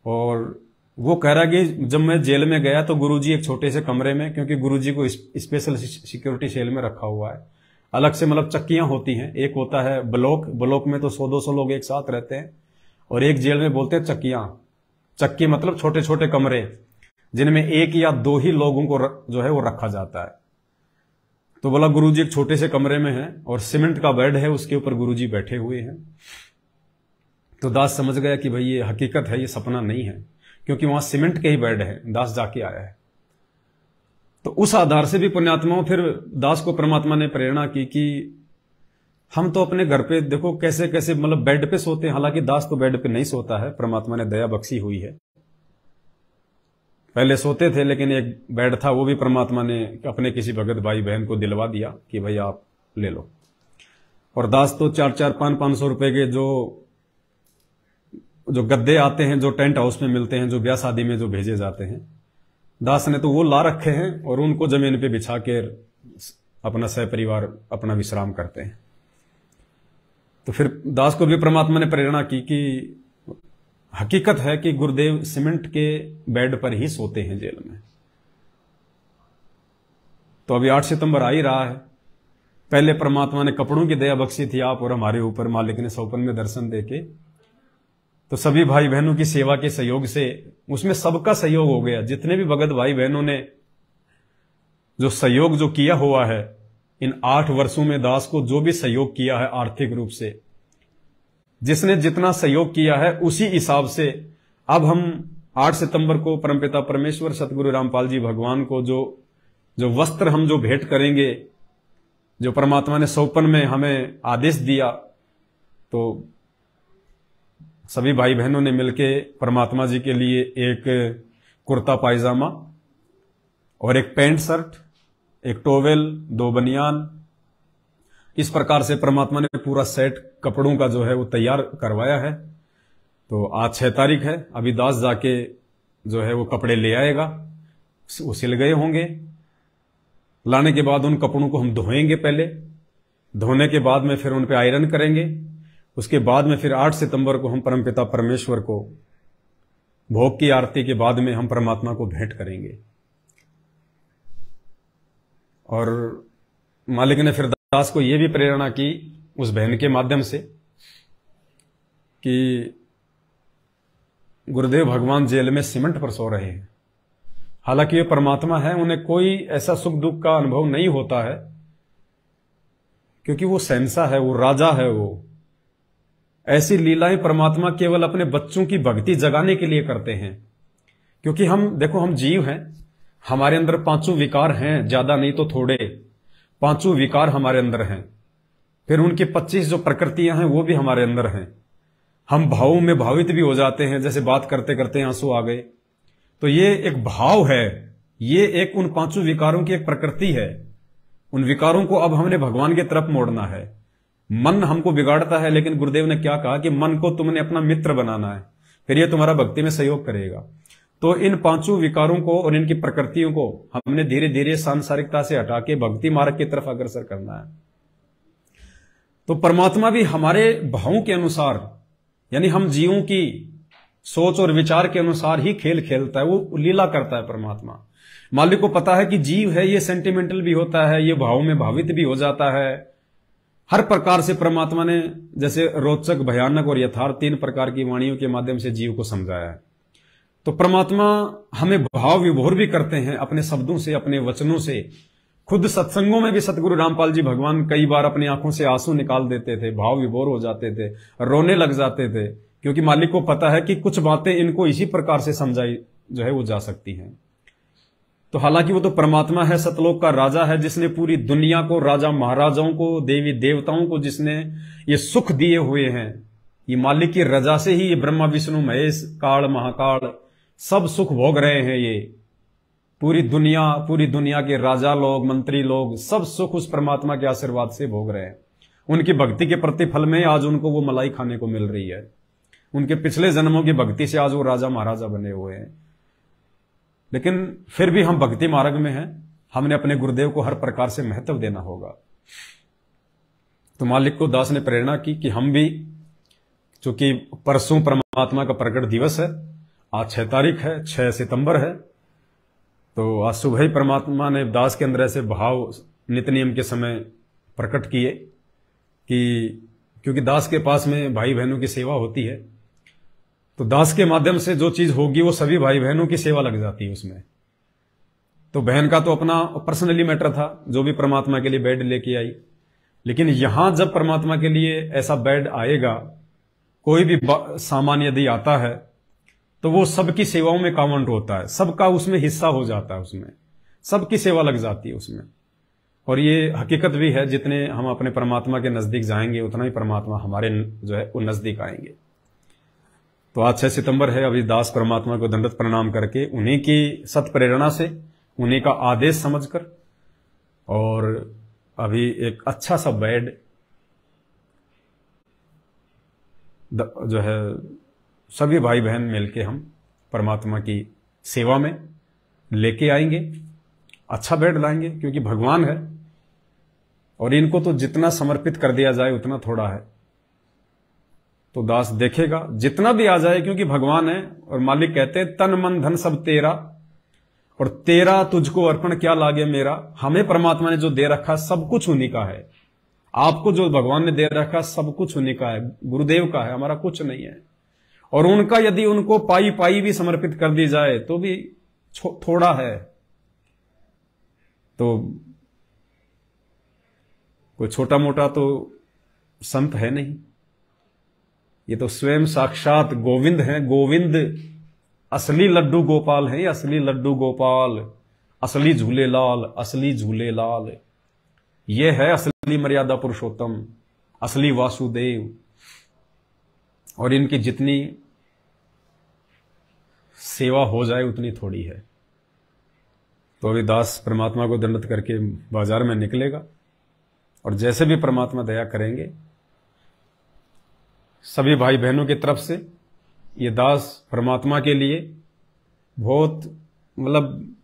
और वो कह रहा कि जब मैं जेल में गया तो गुरुजी एक छोटे से कमरे में, क्योंकि गुरुजी को स्पेशल सिक्योरिटी सेल में रखा हुआ है, अलग से मतलब चक्कियां होती हैं, एक होता है ब्लॉक, ब्लॉक में तो 100-200 लोग एक साथ रहते हैं, और एक जेल में बोलते हैं चक्कियां। चक्की मतलब छोटे छोटे कमरे जिनमें 1 या 2 ही लोगों को जो है वो रखा जाता है। तो बोला गुरुजी एक छोटे से कमरे में है और सीमेंट का बेड है, उसके ऊपर गुरुजी बैठे हुए हैं। तो दास समझ गया कि भाई ये हकीकत है, ये सपना नहीं है, क्योंकि वहां सीमेंट के ही बेड है, दास जाके आया है। तो उस आधार से भी पुण्यात्माओं फिर दास को परमात्मा ने प्रेरणा की कि हम तो अपने घर पे देखो कैसे कैसे मतलब बेड पे सोते हैं, हालांकि दास तो बेड पे नहीं सोता है, परमात्मा ने दया बख्शी हुई है। पहले सोते थे लेकिन एक बेड था, वो भी परमात्मा ने अपने किसी भगत भाई बहन को दिलवा दिया कि भाई आप ले लो। और दास तो 400 500 रुपए के जो गद्दे आते हैं, जो टेंट हाउस में मिलते हैं, जो ब्याह शादी में जो भेजे जाते हैं, दास ने तो वो ला रखे हैं और उनको जमीन पे बिछा कर अपना सहपरिवार अपना विश्राम करते हैं। तो फिर दास को भी परमात्मा ने प्रेरणा की कि हकीकत है कि गुरुदेव सीमेंट के बेड पर ही सोते हैं जेल में। तो अभी 8 सितंबर आ ही रहा है। पहले परमात्मा ने कपड़ों की दया बख्शी थी आप और हमारे ऊपर, मालिक ने सौपन में दर्शन देके, तो सभी भाई बहनों की सेवा के सहयोग से उसमें सबका सहयोग हो गया। जितने भी भगत भाई बहनों ने जो सहयोग जो किया हुआ है इन 8 वर्षों में, दास को जो भी सहयोग किया है आर्थिक रूप से, जिसने जितना सहयोग किया है उसी हिसाब से अब हम 8 सितंबर को परमपिता परमेश्वर सतगुरु रामपाल जी भगवान को जो वस्त्र हम जो भेंट करेंगे, जो परमात्मा ने सौपन में हमें आदेश दिया, तो सभी भाई बहनों ने मिलके परमात्मा जी के लिए एक कुर्ता पायजामा और एक पैंट शर्ट, एक टोवेल, 2 बनियान, इस प्रकार से परमात्मा ने पूरा सेट कपड़ों का जो है वो तैयार करवाया है। तो आज 6 तारीख है, अभी दास जाके जो है वो कपड़े ले आएगा, वो सिल गए होंगे। लाने के बाद उन कपड़ों को हम धोएंगे, पहले धोने के बाद में फिर उन पे आयरन करेंगे, उसके बाद में फिर 8 सितंबर को हम परमपिता परमेश्वर को भोग की आरती के बाद में हम परमात्मा को भेंट करेंगे। और मालिक ने फिर दास को यह भी प्रेरणा की उस बहन के माध्यम से कि गुरुदेव भगवान जेल में सीमेंट पर सो रहे हैं। हालांकि ये परमात्मा है, उन्हें कोई ऐसा सुख दुख का अनुभव नहीं होता है, क्योंकि वो शहंशाह है, वो राजा है। वो ऐसी लीलाएं परमात्मा केवल अपने बच्चों की भक्ति जगाने के लिए करते हैं। क्योंकि हम देखो, हम जीव हैं, हमारे अंदर 5 विकार हैं, ज्यादा नहीं तो थोड़े 5 विकार हमारे अंदर हैं। फिर उनकी 25 जो प्रकृतियां हैं वो भी हमारे अंदर हैं। हम भावों में भावित भी हो जाते हैं, जैसे बात करते करते आंसू आ गए, तो ये एक भाव है, ये एक उन 5 विकारों की एक प्रकृति है। उन विकारों को अब हमने भगवान की तरफ मोड़ना है। मन हमको बिगाड़ता है, लेकिन गुरुदेव ने क्या कहा कि मन को तुमने अपना मित्र बनाना है, फिर ये तुम्हारा भक्ति में सहयोग करेगा। तो इन 5 विकारों को और इनकी प्रकृतियों को हमने धीरे धीरे सांसारिकता से हटा के भक्ति मार्ग की तरफ अग्रसर करना है। तो परमात्मा भी हमारे भावों के अनुसार, यानी हम जीवों की सोच और विचार के अनुसार ही खेल खेलता है, वो लीला करता है परमात्मा। मालिक को पता है कि जीव है, ये सेंटिमेंटल भी होता है, ये भावों में भावित भी हो जाता है। हर प्रकार से परमात्मा ने जैसे रोचक, भयानक और यथार्थ 3 प्रकार की वाणियों के माध्यम से जीव को समझाया है। तो परमात्मा हमें भाव विभोर भी करते हैं अपने शब्दों से, अपने वचनों से। खुद सत्संगों में भी सतगुरु रामपाल जी भगवान कई बार अपनी आंखों से आंसू निकाल देते थे, भाव विभोर हो जाते थे, रोने लग जाते थे, क्योंकि मालिक को पता है कि कुछ बातें इनको इसी प्रकार से समझाई जो है वो जा सकती हैं। तो हालांकि वो तो परमात्मा है, सतलोक का राजा है, जिसने पूरी दुनिया को, राजा महाराजाओं को, देवी देवताओं को जिसने ये सुख दिए हुए हैं, ये मालिक की रजा से ही ये ब्रह्मा विष्णु महेश काल महाकाल सब सुख भोग रहे हैं। ये पूरी दुनिया के राजा लोग, मंत्री लोग सब सुख उस परमात्मा के आशीर्वाद से भोग रहे हैं। उनकी भक्ति के प्रतिफल में आज उनको वो मलाई खाने को मिल रही है। उनके पिछले जन्मों की भक्ति से आज वो राजा महाराजा बने हुए हैं। लेकिन फिर भी हम भक्ति मार्ग में हैं, हमने अपने गुरुदेव को हर प्रकार से महत्व देना होगा। तो मालिक को दास ने प्रेरणा की कि हम भी चूंकि परसों परमात्मा का प्रकट दिवस है, आज 6 तारीख है, 6 सितंबर है, तो आज सुबह ही परमात्मा ने दास के अंदर ऐसे भाव नित्य नियम के समय प्रकट किए कि क्योंकि दास के पास में भाई बहनों की सेवा होती है, तो दास के माध्यम से जो चीज होगी वो सभी भाई बहनों की सेवा लग जाती है उसमें। तो बहन का तो अपना पर्सनली मैटर था, जो भी परमात्मा के लिए बेड लेके आई, लेकिन यहां जब परमात्मा के लिए ऐसा बेड आएगा, कोई भी सामान यदि आता है तो वो सबकी सेवाओं में काउंट होता है, सबका उसमें हिस्सा हो जाता है, उसमें सबकी सेवा लग जाती है उसमें। और ये हकीकत भी है, जितने हम अपने परमात्मा के नजदीक जाएंगे उतना ही परमात्मा हमारे जो है वो नजदीक आएंगे। तो आज 6 सितंबर है, अभी दास परमात्मा को दंडवत प्रणाम करके उन्हीं की सत प्रेरणा से, उन्हीं का आदेश समझकर, और अभी एक अच्छा सा बेड जो है सभी भाई बहन मिलके हम परमात्मा की सेवा में लेके आएंगे, अच्छा बेड लाएंगे, क्योंकि भगवान है और इनको तो जितना समर्पित कर दिया जाए उतना थोड़ा है। तो दास देखेगा जितना भी आ जाए, क्योंकि भगवान है और मालिक कहते हैं तन मन धन सब तेरा, और तेरा तुझको अर्पण क्या लागे मेरा। हमें परमात्मा ने जो दे रखा सब कुछ उन्हीं का है, आपको जो भगवान ने दे रखा सब कुछ उन्हीं का है, गुरुदेव का है, हमारा कुछ नहीं है। और उनका यदि उनको पाई पाई भी समर्पित कर दी जाए तो भी थोड़ा है। तो कोई छोटा मोटा तो संत है नहीं, ये तो स्वयं साक्षात गोविंद हैं। गोविंद असली लड्डू गोपाल हैं, असली लड्डू गोपाल, असली झूले लाल, असली झूले लाल। ये है असली मर्यादा पुरुषोत्तम, असली वासुदेव। और इनकी जितनी सेवा हो जाए उतनी थोड़ी है। तो अभी दास परमात्मा को दंडवत करके बाजार में निकलेगा, और जैसे भी परमात्मा दया करेंगे सभी भाई बहनों की तरफ से ये दास परमात्मा के लिए बहुत मतलब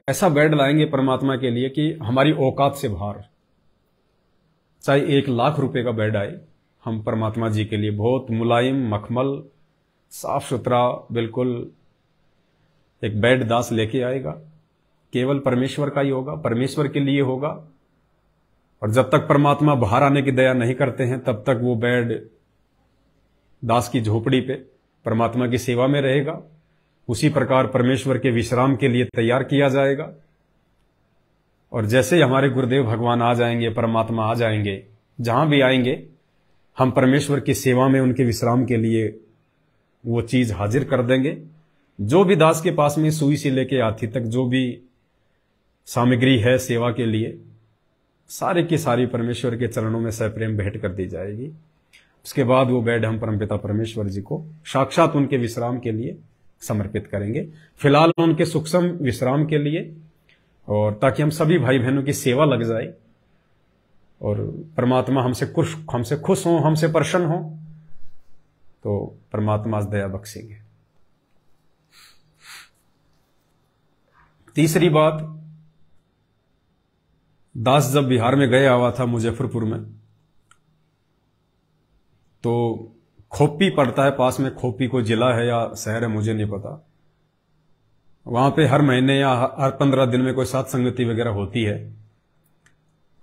ऐसा बेड लाएंगे परमात्मा के लिए कि हमारी औकात से बाहर, चाहे 1 लाख रुपए का बेड आए, हम परमात्मा जी के लिए बहुत मुलायम, मखमल, साफ सुथरा बिल्कुल एक बेड दास लेके आएगा। केवल परमेश्वर का ही होगा, परमेश्वर के लिए होगा। और जब तक परमात्मा बाहर आने की दया नहीं करते हैं तब तक वो बेड दास की झोपड़ी पे परमात्मा की सेवा में रहेगा। उसी प्रकार परमेश्वर के विश्राम के लिए तैयार किया जाएगा। और जैसे ही हमारे गुरुदेव भगवान आ जाएंगे, परमात्मा आ जाएंगे, जहां भी आएंगे हम परमेश्वर की सेवा में उनके विश्राम के लिए वो चीज हाजिर कर देंगे। जो भी दास के पास में सुई से लेके हाथी तक जो भी सामग्री है सेवा के लिए, सारी की सारी परमेश्वर के चरणों में सप्रेम भेंट कर दी जाएगी। उसके बाद वो बेड हम परमपिता परमेश्वर जी को साक्षात उनके विश्राम के लिए समर्पित करेंगे, फिलहाल उनके सूक्ष्म विश्राम के लिए, और ताकि हम सभी भाई बहनों की सेवा लग जाए और परमात्मा हमसे खुश हो, हमसे प्रसन्न हो, तो परमात्मा दया बख्शेंगे। तीसरी बात, दास जब बिहार में गया हुआ था मुजफ्फरपुर में, तो खोपी पड़ता है पास में, खोपी को जिला है या शहर है मुझे नहीं पता, वहां पे हर महीने या हर 15 दिन में कोई साथ संगति वगैरह होती है।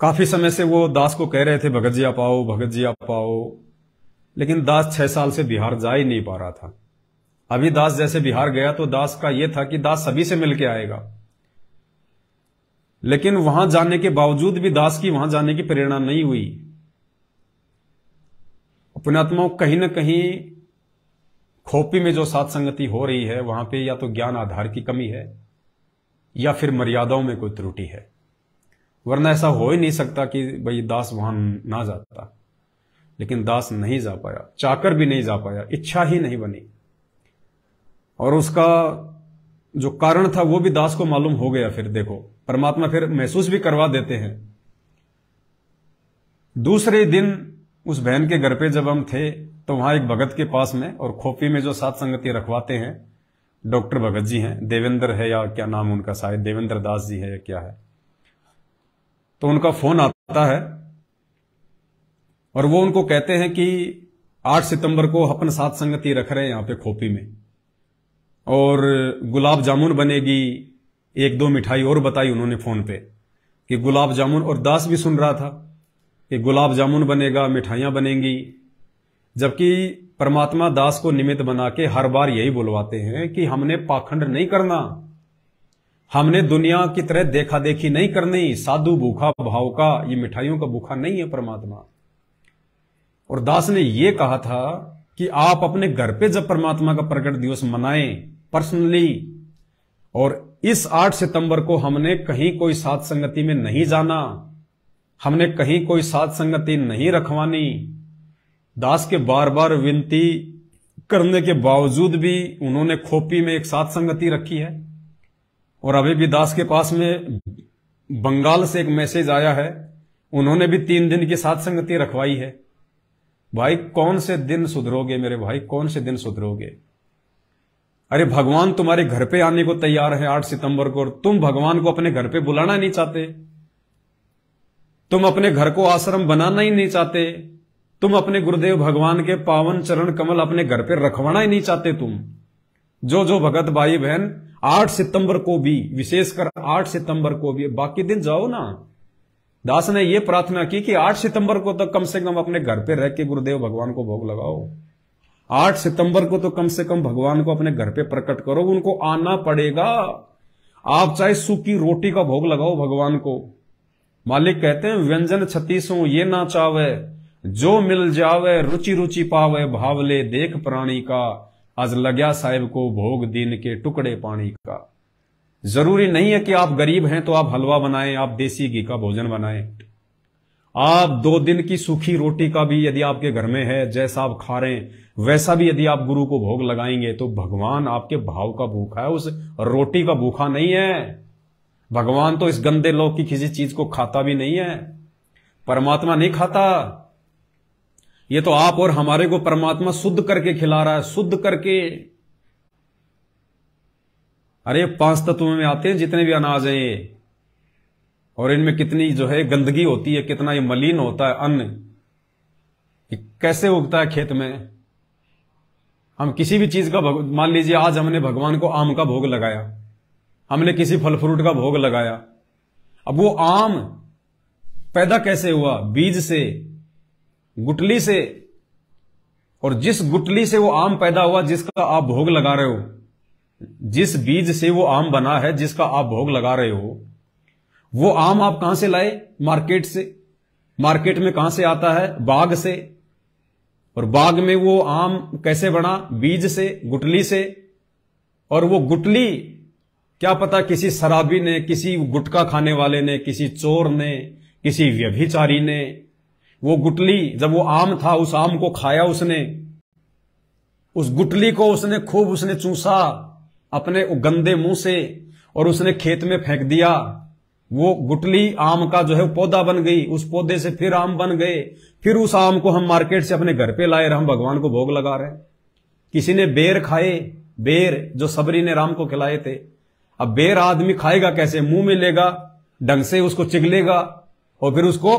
काफी समय से वो दास को कह रहे थे भगत जी आप आओ, भगत जी आप आओ, लेकिन दास 6 साल से बिहार जा ही नहीं पा रहा था। अभी दास जैसे बिहार गया तो दास का यह था कि दास सभी से मिलके आएगा, लेकिन वहां जाने के बावजूद भी दास की वहां जाने की प्रेरणा नहीं हुई। पुण्यात्माओं, कहीं ना कहीं खोपी में जो साथ संगति हो रही है वहां पे या तो ज्ञान आधार की कमी है या फिर मर्यादाओं में कोई त्रुटि है, वरना ऐसा हो ही नहीं सकता कि भाई दास वहां ना जाता। लेकिन दास नहीं जा पाया, चाहकर भी नहीं जा पाया, इच्छा ही नहीं बनी, और उसका जो कारण था वो भी दास को मालूम हो गया। फिर देखो, परमात्मा फिर महसूस भी करवा देते हैं। दूसरे दिन उस बहन के घर पे जब हम थे तो वहां एक भगत के पास में, और खोपी में जो साथ संगति रखवाते हैं डॉक्टर भगत जी हैं, देवेंद्र है या क्या नाम उनका, शायद देवेंद्र दास जी है या क्या है, तो उनका फोन आता है और वो उनको कहते हैं कि 8 सितंबर को अपन सात संगति रख रहे हैं यहां पे खोपी में, और गुलाब जामुन बनेगी, एक दो मिठाई और बताई उन्होंने फोन पे कि गुलाब जामुन, और दास भी सुन रहा था कि गुलाब जामुन बनेगा, मिठाइयां बनेंगी। जबकि परमात्मा दास को निमित्त बना के हर बार यही बुलवाते हैं कि हमने पाखंड नहीं करना, हमने दुनिया की तरह देखा देखी नहीं करनी, साधु भूखा भाव का, ये मिठाइयों का भूखा नहीं है परमात्मा। और दास ने यह कहा था कि आप अपने घर पे जब परमात्मा का प्रकट दिवस मनाएं पर्सनली, और इस 8 सितंबर को हमने कहीं कोई साथ संगति में नहीं जाना, हमने कहीं कोई साथ संगति नहीं रखवानी। दास के बार बार विनती करने के बावजूद भी उन्होंने खोपी में एक साथ संगति रखी है। और अभी भी दास के पास में बंगाल से एक मैसेज आया है, उन्होंने भी 3 दिन की साथ संगति रखवाई है। भाई कौन से दिन सुधरोगे मेरे भाई, कौन से दिन सुधरोगे? अरे भगवान तुम्हारे घर पे आने को तैयार है 8 सितंबर को, और तुम भगवान को अपने घर पे बुलाना नहीं चाहते, तुम अपने घर को आश्रम बनाना ही नहीं चाहते, तुम अपने गुरुदेव भगवान के पावन चरण कमल अपने घर पे रखवाना ही नहीं चाहते। तुम जो भगत भाई बहन 8 सितंबर को भी, विशेषकर 8 सितंबर को भी, बाकी दिन जाओ ना। दास ने यह प्रार्थना की कि 8 सितंबर को तो कम से कम अपने घर पे रह के गुरुदेव भगवान को भोग लगाओ। 8 सितंबर को तो कम से कम भगवान को अपने घर पे प्रकट करो, उनको आना पड़ेगा। आप चाहे सूखी रोटी का भोग लगाओ भगवान को। मालिक कहते हैं व्यंजन 36 ये ना चावे, जो मिल जावे रुचि रुचि पावे, भावले देख प्राणी का, आज लग्या साहिब को भोग दिन के टुकड़े पानी का। जरूरी नहीं है कि आप गरीब हैं तो आप हलवा बनाएं, आप देसी घी का भोजन बनाएं। आप 2 दिन की सूखी रोटी का भी यदि आपके घर में है, जैसा आप खा रहे हैं वैसा भी यदि आप गुरु को भोग लगाएंगे तो भगवान आपके भाव का भूखा है, उस रोटी का भूखा नहीं है। भगवान तो इस गंदे लोग की किसी चीज को खाता भी नहीं है, परमात्मा नहीं खाता। ये तो आप और हमारे को परमात्मा शुद्ध करके खिला रहा है, शुद्ध करके। अरे 5 तत्व में आते हैं जितने भी अनाज है ये, और इनमें कितनी जो है गंदगी होती है, कितना ये मलिन होता है अन्न। कैसे उगता है खेत में? हम किसी भी चीज का मान लीजिए आज हमने भगवान को आम का भोग लगाया, हमने किसी फल फ्रूट का भोग लगाया, अब वो आम पैदा कैसे हुआ? बीज से, गुटली से। और जिस गुटली से वो आम पैदा हुआ जिसका आप भोग लगा रहे हो, जिस बीज से वो आम बना है जिसका आप भोग लगा रहे हो, वो आम आप कहां से लाए? मार्केट से। मार्केट में कहां से आता है? बाग से। और बाग में वो आम कैसे बना? बीज से, गुटली से। और वो गुटली क्या पता किसी शराबी ने, किसी गुटखा खाने वाले ने, किसी चोर ने, किसी व्यभिचारी ने, वो गुटली जब वो आम था उस आम को खाया उसने, उस गुटली को उसने खूब उसने चूसा अपने गंदे मुंह से, और उसने खेत में फेंक दिया। वो गुटली आम का जो है पौधा बन गई, उस पौधे से फिर आम बन गए, फिर उस आम को हम मार्केट से अपने घर पे लाए और हम भगवान को भोग लगा रहे हैं। किसी ने बेर खाए, बेर जो सबरी ने राम को खिलाए थे। अब बेर आदमी खाएगा कैसे? मुंह में लेगा, ढंग से उसको चिगलेगा और फिर उसको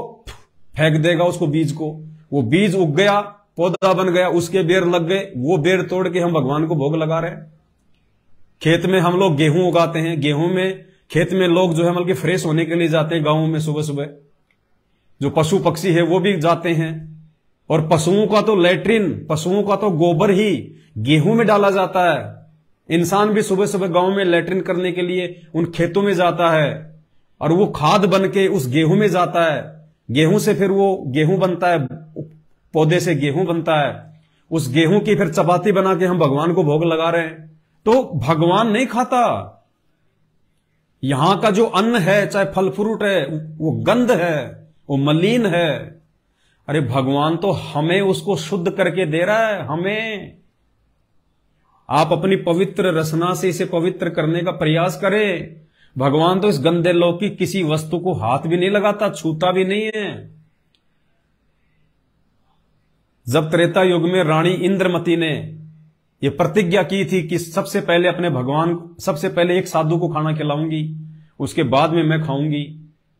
फेंक देगा, उसको बीज को। वो बीज उग गया, पौधा बन गया, उसके बेर लग गए, वो बेर तोड़ के हम भगवान को भोग लगा रहे हैं। खेत में हम लोग गेहूं उगाते हैं, गेहूं में खेत में लोग जो है मतलब फ्रेश होने के लिए जाते हैं गांवों में सुबह सुबह। जो पशु पक्षी है वो भी जाते हैं, और पशुओं का तो लैट्रिन, पशुओं का तो गोबर ही गेहूं में डाला जाता है। इंसान भी सुबह सुबह गांव में लैट्रिन करने के लिए उन खेतों में जाता है, और वो खाद बन के उस गेहूं में जाता है। गेहूं से फिर वो गेहूं बनता है, पौधे से गेहूं बनता है, उस गेहूं की फिर चपाती बना के हम भगवान को भोग लगा रहे हैं। तो भगवान नहीं खाता। यहां का जो अन्न है, चाहे फल फ्रूट है, वो गंध है, वो मलिन है। अरे भगवान तो हमें उसको शुद्ध करके दे रहा है, हमें। आप अपनी पवित्र रसना से इसे पवित्र करने का प्रयास करें। भगवान तो इस गंदे लोक की किसी वस्तु को हाथ भी नहीं लगाता, छूता भी नहीं है। जब त्रेता युग में रानी इंद्रमती ने ये प्रतिज्ञा की थी कि सबसे पहले अपने भगवान, सबसे पहले एक साधु को खाना खिलाऊंगी, उसके बाद में मैं खाऊंगी,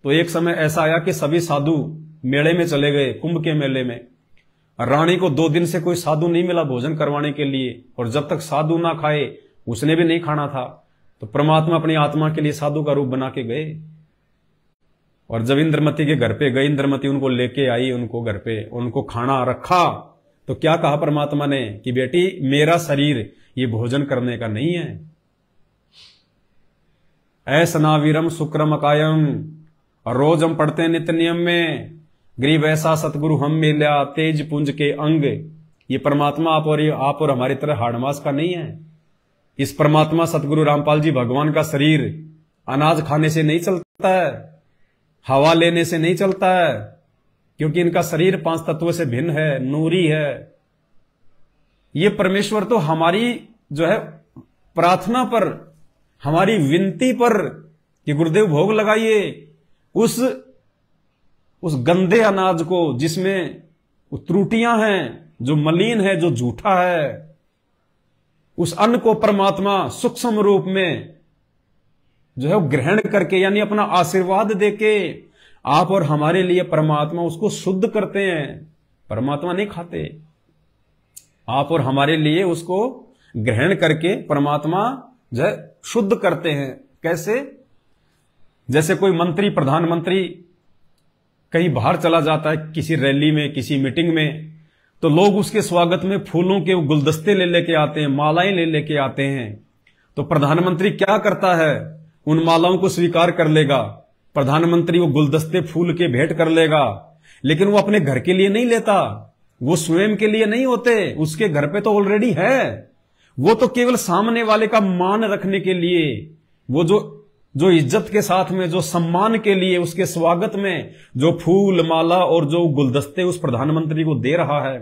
तो एक समय ऐसा आया कि सभी साधु मेले में चले गए, कुंभ के मेले में। रानी को 2 दिन से कोई साधु नहीं मिला भोजन करवाने के लिए, और जब तक साधु ना खाए उसने भी नहीं खाना था। तो परमात्मा अपनी आत्मा के लिए साधु का रूप बना के गए, और जब इंद्रमती के घर पे गए, इंद्रमती उनको लेके आई, उनको घर पे उनको खाना रखा, तो क्या कहा परमात्मा ने कि बेटी मेरा शरीर ये भोजन करने का नहीं है। ऐसनावीरम शुक्रम अकायम, और रोज हम पढ़ते हैं नित्य नियम में, गरीब ऐसा सतगुरु हम मिला तेज पुंज के अंग। ये परमात्मा आप और हमारी तरह हाड़मास का नहीं है। इस परमात्मा सतगुरु रामपाल जी भगवान का शरीर अनाज खाने से नहीं चलता है, हवा लेने से नहीं चलता है, क्योंकि इनका शरीर 5 तत्वों से भिन्न है, नूरी है। ये परमेश्वर तो हमारी जो है प्रार्थना पर, हमारी विनती पर कि गुरुदेव भोग लगाइए, उस गंदे अनाज को जिसमें त्रुटियां हैं, जो मलिन है, जो झूठा है, उस अन्न को परमात्मा सूक्ष्म रूप में जो है ग्रहण करके, यानी अपना आशीर्वाद देके आप और हमारे लिए परमात्मा उसको शुद्ध करते हैं। परमात्मा नहीं खाते, आप और हमारे लिए उसको ग्रहण करके परमात्मा जो है शुद्ध करते हैं। कैसे? जैसे कोई मंत्री, प्रधानमंत्री कहीं बाहर चला जाता है, किसी रैली में, किसी मीटिंग में, तो लोग उसके स्वागत में फूलों के गुलदस्ते ले लेके आते हैं, मालाएं ले लेके आते हैं। तो प्रधानमंत्री क्या करता है? उन मालाओं को स्वीकार कर लेगा, प्रधानमंत्री वो गुलदस्ते फूल के भेंट कर लेगा, लेकिन वो अपने घर के लिए नहीं लेता, वो स्वयं के लिए नहीं होते, उसके घर पे तो ऑलरेडी है। वो तो केवल सामने वाले का मान रखने के लिए, वो जो इज्जत के साथ में, जो सम्मान के लिए उसके स्वागत में जो फूल माला और जो गुलदस्ते उस प्रधानमंत्री को दे रहा है,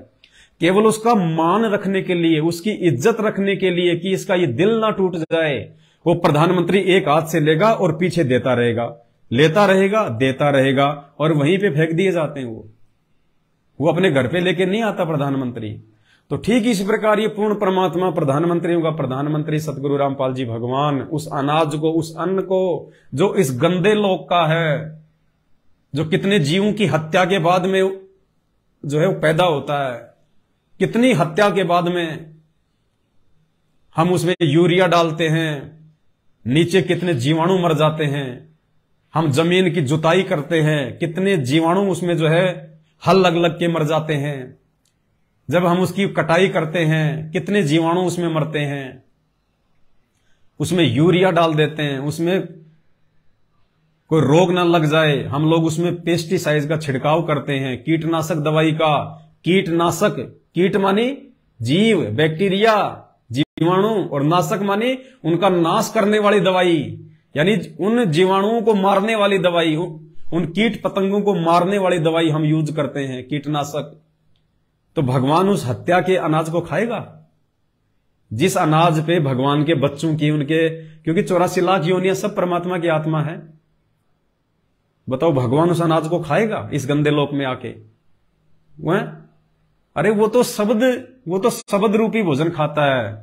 केवल उसका मान रखने के लिए, उसकी इज्जत रखने के लिए कि इसका ये दिल ना टूट जाए, वो प्रधानमंत्री एक हाथ से लेगा और पीछे देता रहेगा, लेता रहेगा, देता रहेगा, और वहीं पे फेंक दिए जाते हैं। वो अपने घर पे लेके नहीं आता प्रधानमंत्री। तो ठीक इस प्रकार ये पूर्ण परमात्मा प्रधानमंत्रियों का प्रधानमंत्री सतगुरु रामपाल जी भगवान उस अनाज को, उस अन्न को जो इस गंदे लोक का है, जो कितने जीवों की हत्या के बाद में जो है वो पैदा होता है, कितनी हत्या के बाद में हम उसमें यूरिया डालते हैं, नीचे कितने जीवाणु मर जाते हैं, हम जमीन की जुताई करते हैं, कितने जीवाणु उसमें जो है हल लग लग के मर जाते हैं, जब हम उसकी कटाई करते हैं कितने जीवाणु उसमें मरते हैं, उसमें यूरिया डाल देते हैं, उसमें कोई रोग ना लग जाए हम लोग उसमें पेस्टिसाइड का छिड़काव करते हैं, कीटनाशक दवाई का, कीटनाशक, कीट मानी जीव, बैक्टीरिया, जीवाणु, और नाशक मानी उनका नाश करने वाली दवाई, यानी उन जीवाणुओं को मारने वाली दवाई, उन कीट पतंगों को मारने वाली दवाई हम यूज करते हैं, कीटनाशक। तो भगवान उस हत्या के अनाज को खाएगा? जिस अनाज पे भगवान के बच्चों की, उनके, क्योंकि 84 लाख योनियां सब परमात्मा की आत्मा है, बताओ भगवान उस अनाज को खाएगा इस गंदे लोक में आके? वह अरे वो तो शब्द रूपी भोजन खाता है।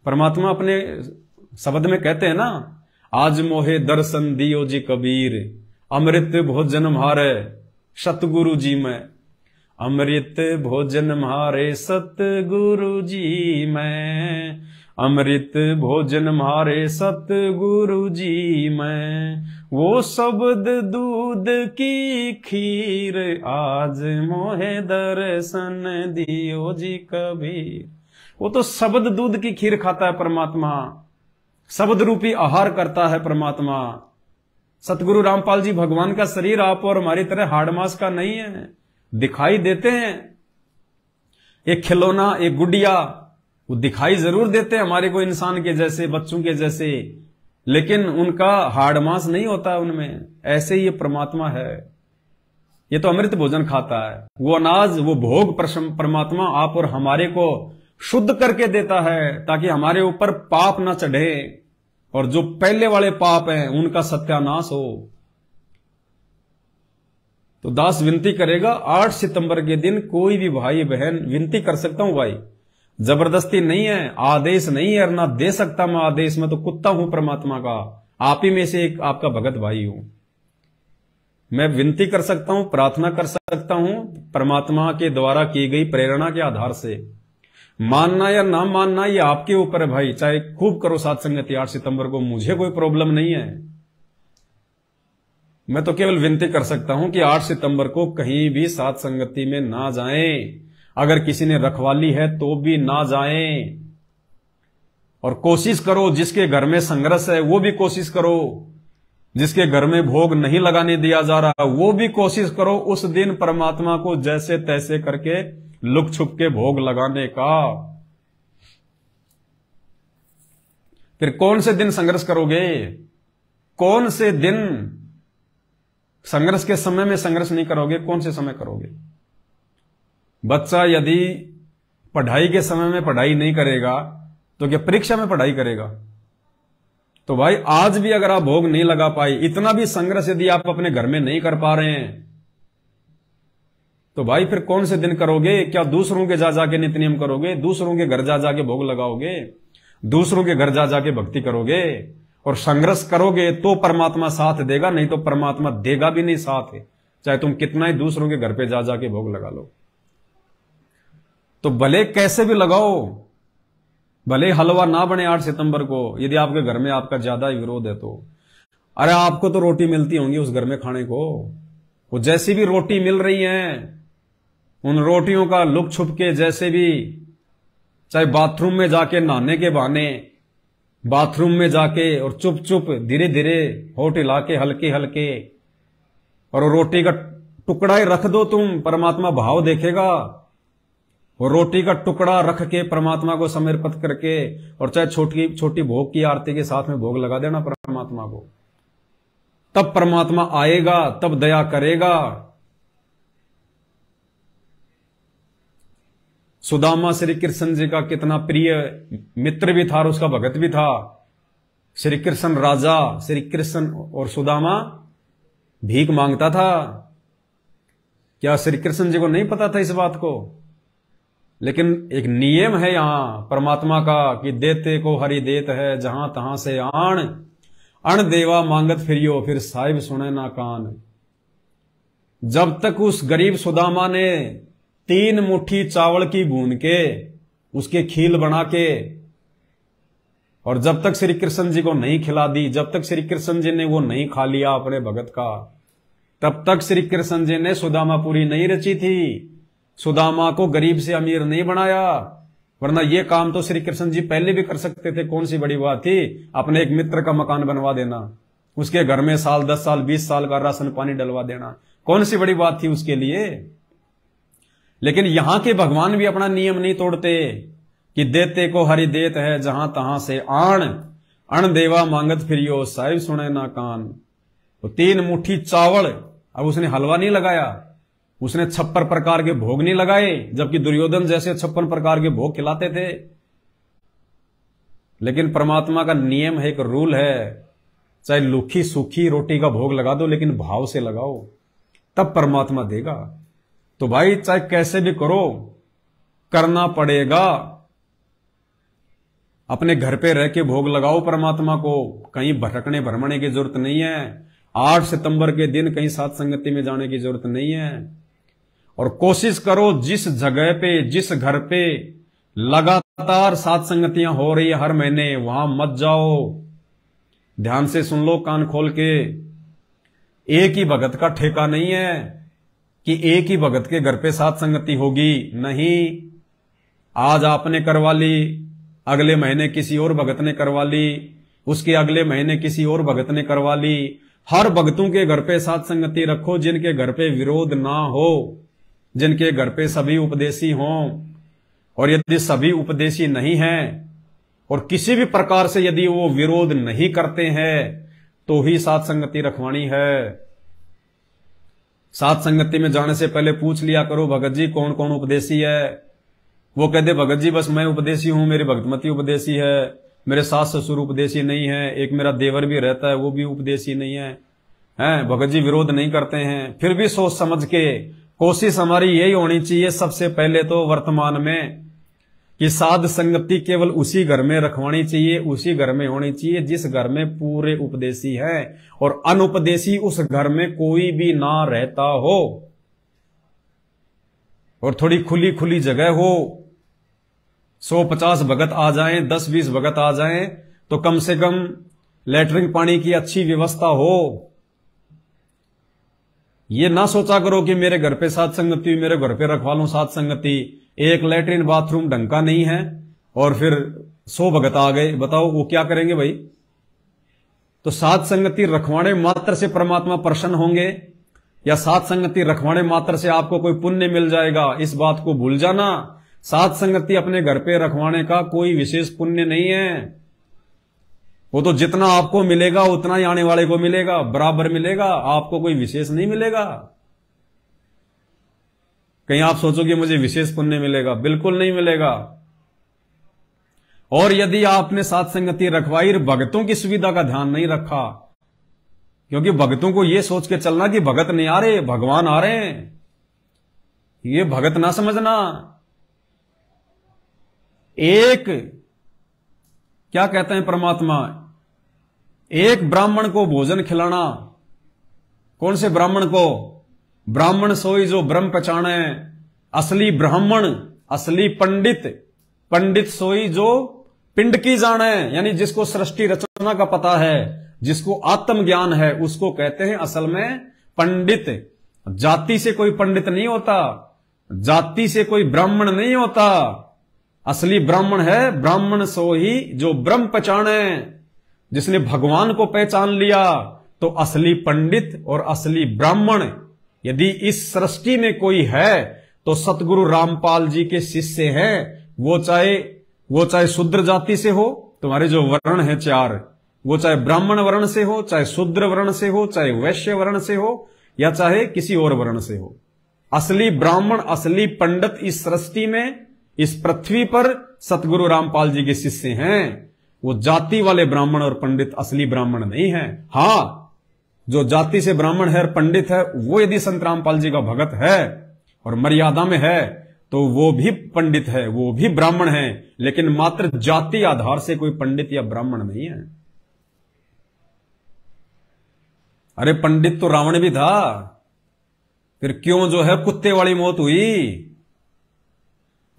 परमात्मा अपने शब्द में कहते हैं ना, आज मोहे दर्शन दियो जी कबीर, अमृत भोजन म्हारे सतगुरु जी में, अमृत भोजन म्हारे सतगुरु जी में, अमृत भोजन म्हारे सतगुरु जी में, वो शब्द दूध की खीर, आज मोहे दर्शन दियो जी कबीर। वो तो शब्द दूध की खीर खाता है परमात्मा, शब्द रूपी आहार करता है परमात्मा। सतगुरु रामपाल जी भगवान का शरीर आप और हमारी तरह हाड़ मांस का नहीं है। दिखाई देते हैं, एक खिलौना, एक गुड़िया, वो दिखाई जरूर देते हैं हमारे को इंसान के जैसे, बच्चों के जैसे, लेकिन उनका हाड़ मांस नहीं होता उनमें। ऐसे ही ये परमात्मा है, ये तो अमृत भोजन खाता है। वो अनाज, वो भोग परमात्मा आप और हमारे को शुद्ध करके देता है, ताकि हमारे ऊपर पाप ना चढ़े और जो पहले वाले पाप हैं उनका सत्यानाश हो। तो दास विनती करेगा, 8 सितंबर के दिन कोई भी भाई बहन, विनती कर सकता हूं भाई, जबरदस्ती नहीं है, आदेश नहीं है, और ना दे सकता मैं आदेश, मैं तो कुत्ता हूं परमात्मा का, आप ही में से एक आपका भगत भाई हूं। मैं विनती कर सकता हूं, प्रार्थना कर सकता हूं परमात्मा के द्वारा की गई प्रेरणा के आधार से। मानना या ना मानना ये आपके ऊपर है भाई, चाहे खूब करो सात संगति 8 सितंबर को, मुझे कोई प्रॉब्लम नहीं है। मैं तो केवल विनती कर सकता हूं कि 8 सितंबर को कहीं भी सात संगति में ना जाएं। अगर किसी ने रखवाली है तो भी ना जाएं, और कोशिश करो जिसके घर में संघर्ष है वो भी कोशिश करो, जिसके घर में भोग नहीं लगाने दिया जा रहा वो भी कोशिश करो उस दिन परमात्मा को जैसे तैसे करके लुक छुप के भोग लगाने का। फिर कौन से दिन संघर्ष करोगे? कौन से दिन संघर्ष के समय में संघर्ष नहीं करोगे? कौन से समय करोगे? बच्चा यदि पढ़ाई के समय में पढ़ाई नहीं करेगा तो क्या परीक्षा में पढ़ाई करेगा? तो भाई आज भी अगर आप भोग नहीं लगा पाए, इतना भी संघर्ष यदि आप अपने घर में नहीं कर पा रहे हैं, तो भाई फिर कौन से दिन करोगे? क्या दूसरों के जा जाके नित्य नियम करोगे? दूसरों के घर जा जाके भोग लगाओगे? दूसरों के घर जा जाके भक्ति करोगे? और संघर्ष करोगे तो परमात्मा साथ देगा, नहीं तो परमात्मा देगा भी नहीं साथ, चाहे तुम कितना ही दूसरों के घर पे जा जाके भोग लगा लो। तो भले कैसे भी लगाओ, भले हलवा ना बने 8 सितंबर को, यदि आपके घर में आपका ज्यादा विरोध है तो। अरे आपको तो रोटी मिलती होंगी उस घर में खाने को, वो जैसी भी रोटी मिल रही है उन रोटियों का लुक छुप के जैसे भी, चाहे बाथरूम में जाके नहाने के बहाने बाथरूम में जाके और चुप चुप धीरे धीरे होठ हिला के हल्के हल्के, और रोटी का टुकड़ा ही रख दो तुम, परमात्मा भाव देखेगा। और रोटी का टुकड़ा रख के परमात्मा को समर्पित करके, और चाहे छोटी छोटी भोग की आरती के साथ में भोग लगा देना परमात्मा को, तब परमात्मा आएगा, तब दया करेगा। सुदामा श्री कृष्ण जी का कितना प्रिय मित्र भी था और उसका भगत भी था। श्री कृष्ण राजा, श्री कृष्ण और सुदामा भीख मांगता था। क्या श्री कृष्ण जी को नहीं पता था इस बात को? लेकिन एक नियम है यहां परमात्मा का कि देते को हरि देत है, जहां तहां से आण अण देवा मांगत फिरियो, फिर साहिब सुने ना कान। जब तक उस गरीब सुदामा ने 3 मुट्ठी चावल की भून के उसके खील बना के, और जब तक श्री कृष्ण जी को नहीं खिला दी, जब तक श्री कृष्ण जी ने वो नहीं खा लिया अपने भगत का, तब तक श्री कृष्ण जी ने सुदामापुरी नहीं रची थी। सुदामा को गरीब से अमीर नहीं बनाया, वरना ये काम तो श्री कृष्ण जी पहले भी कर सकते थे। कौन सी बड़ी बात थी अपने एक मित्र का मकान बनवा देना, उसके घर में साल 10 साल 20 साल का राशन पानी डलवा देना, कौन सी बड़ी बात थी उसके लिए? लेकिन यहां के भगवान भी अपना नियम नहीं तोड़ते कि देते को हरि देत है, जहां तहां से आण अण देवा मांगत फिरियो, साहिब सुने ना कान। तो 3 मुट्ठी चावल, अब उसने हलवा नहीं लगाया, उसने 56 प्रकार के भोग नहीं लगाए, जबकि दुर्योधन जैसे 56 प्रकार के भोग खिलाते थे। लेकिन परमात्मा का नियम है, एक रूल है, चाहे लूखी सूखी रोटी का भोग लगा दो लेकिन भाव से लगाओ, तब परमात्मा देगा। तो भाई चाहे कैसे भी करो, करना पड़ेगा। अपने घर पे रह के भोग लगाओ परमात्मा को, कहीं भटकने भरमने की जरूरत नहीं है। 8 सितंबर के दिन कहीं सात संगति में जाने की जरूरत नहीं है। और कोशिश करो जिस जगह पे, जिस घर पे लगातार सात संगतियां हो रही है हर महीने, वहां मत जाओ। ध्यान से सुन लो कान खोल के, एक ही भगत का ठेका नहीं है कि एक ही भगत के घर पे सात संगति होगी, नहीं। आज आपने करवा ली, अगले महीने किसी और भगत ने करवा ली, उसके अगले महीने किसी और भगत ने करवा ली। हर भगतों के घर पे सात संगति रखो जिनके घर पे विरोध ना हो, जिनके घर पे सभी उपदेशी हों। और यदि सभी उपदेशी नहीं हैं और किसी भी प्रकार से यदि वो विरोध नहीं करते हैं तो ही सात संगति रखवानी है। सात संगति में जाने से पहले पूछ लिया करो, भगत जी कौन कौन उपदेशी है? वो कहते भगत जी बस मैं उपदेशी हूं, मेरी भगतमती उपदेशी है, मेरे सास ससुर उपदेशी नहीं है, एक मेरा देवर भी रहता है वो भी उपदेशी नहीं है, हैं भगत जी विरोध नहीं करते हैं। फिर भी सोच समझ के कोशिश हमारी यही होनी चाहिए सबसे पहले तो वर्तमान में कि साध संगति केवल उसी घर में रखवानी चाहिए, उसी घर में होनी चाहिए जिस घर में पूरे उपदेशी हैं और अनुपदेशी उस घर में कोई भी ना रहता हो, और थोड़ी खुली खुली जगह हो। 150 भगत आ जाएं, 10-20 भगत आ जाएं, तो कम से कम लैट्रिन पानी की अच्छी व्यवस्था हो। ये ना सोचा करो कि मेरे घर पे साध संगति, मेरे घर पे रखवा लूं साध संगति, एक लैट्रिन बाथरूम ढंग का नहीं है और फिर 100 भगत आ गए, बताओ वो क्या करेंगे भाई। तो साध संगति रखवाने मात्र से परमात्मा प्रसन्न होंगे या साध संगति रखवाने मात्र से आपको कोई पुण्य मिल जाएगा, इस बात को भूल जाना। साध संगति अपने घर पे रखवाने का कोई विशेष पुण्य नहीं है। वो तो जितना आपको मिलेगा उतना ही आने वाले को मिलेगा, बराबर मिलेगा, आपको कोई विशेष नहीं मिलेगा। कहीं आप सोचो कि मुझे विशेष पुण्य मिलेगा, बिल्कुल नहीं मिलेगा। और यदि आपने साध संगति रखवाई, भगतों की सुविधा का ध्यान नहीं रखा, क्योंकि भगतों को यह सोच के चलना कि भगत नहीं आ रहे, भगवान आ रहे हैं, ये भगत ना समझना। एक क्या कहते हैं परमात्मा, एक ब्राह्मण को भोजन खिलाना। कौन से ब्राह्मण को? ब्राह्मण सोई जो ब्रह्म पहचाने, असली ब्राह्मण, असली पंडित, पंडित सोई जो पिंड की जाने, यानी जिसको सृष्टि रचना का पता है, जिसको आत्म ज्ञान है, उसको कहते हैं असल में पंडित। जाति से कोई पंडित नहीं होता, जाति से कोई ब्राह्मण नहीं होता। असली ब्राह्मण है ब्राह्मण सोई जो ब्रह्म पहचाने, जिसने भगवान को पहचान लिया। तो असली पंडित और असली ब्राह्मण यदि इस सृष्टि में कोई है तो सतगुरु रामपाल जी के शिष्य हैं। वो चाहे शूद्र जाति से हो, तुम्हारे जो वर्ण है 4, वो चाहे ब्राह्मण वर्ण से हो, चाहे शूद्र वर्ण से हो, चाहे वैश्य वर्ण से हो, या चाहे किसी और वर्ण से हो। असली ब्राह्मण, असली पंडित इस सृष्टि में, इस पृथ्वी पर सतगुरु रामपाल जी के शिष्य हैं। वो जाति वाले ब्राह्मण और पंडित असली ब्राह्मण नहीं है। हां, जो जाति से ब्राह्मण है और पंडित है, वो यदि संत रामपाल जी का भगत है और मर्यादा में है तो वो भी पंडित है, वो भी ब्राह्मण है, लेकिन मात्र जाति आधार से कोई पंडित या ब्राह्मण नहीं है। अरे पंडित तो रावण भी था, फिर क्यों जो है कुत्ते वाली मौत हुई?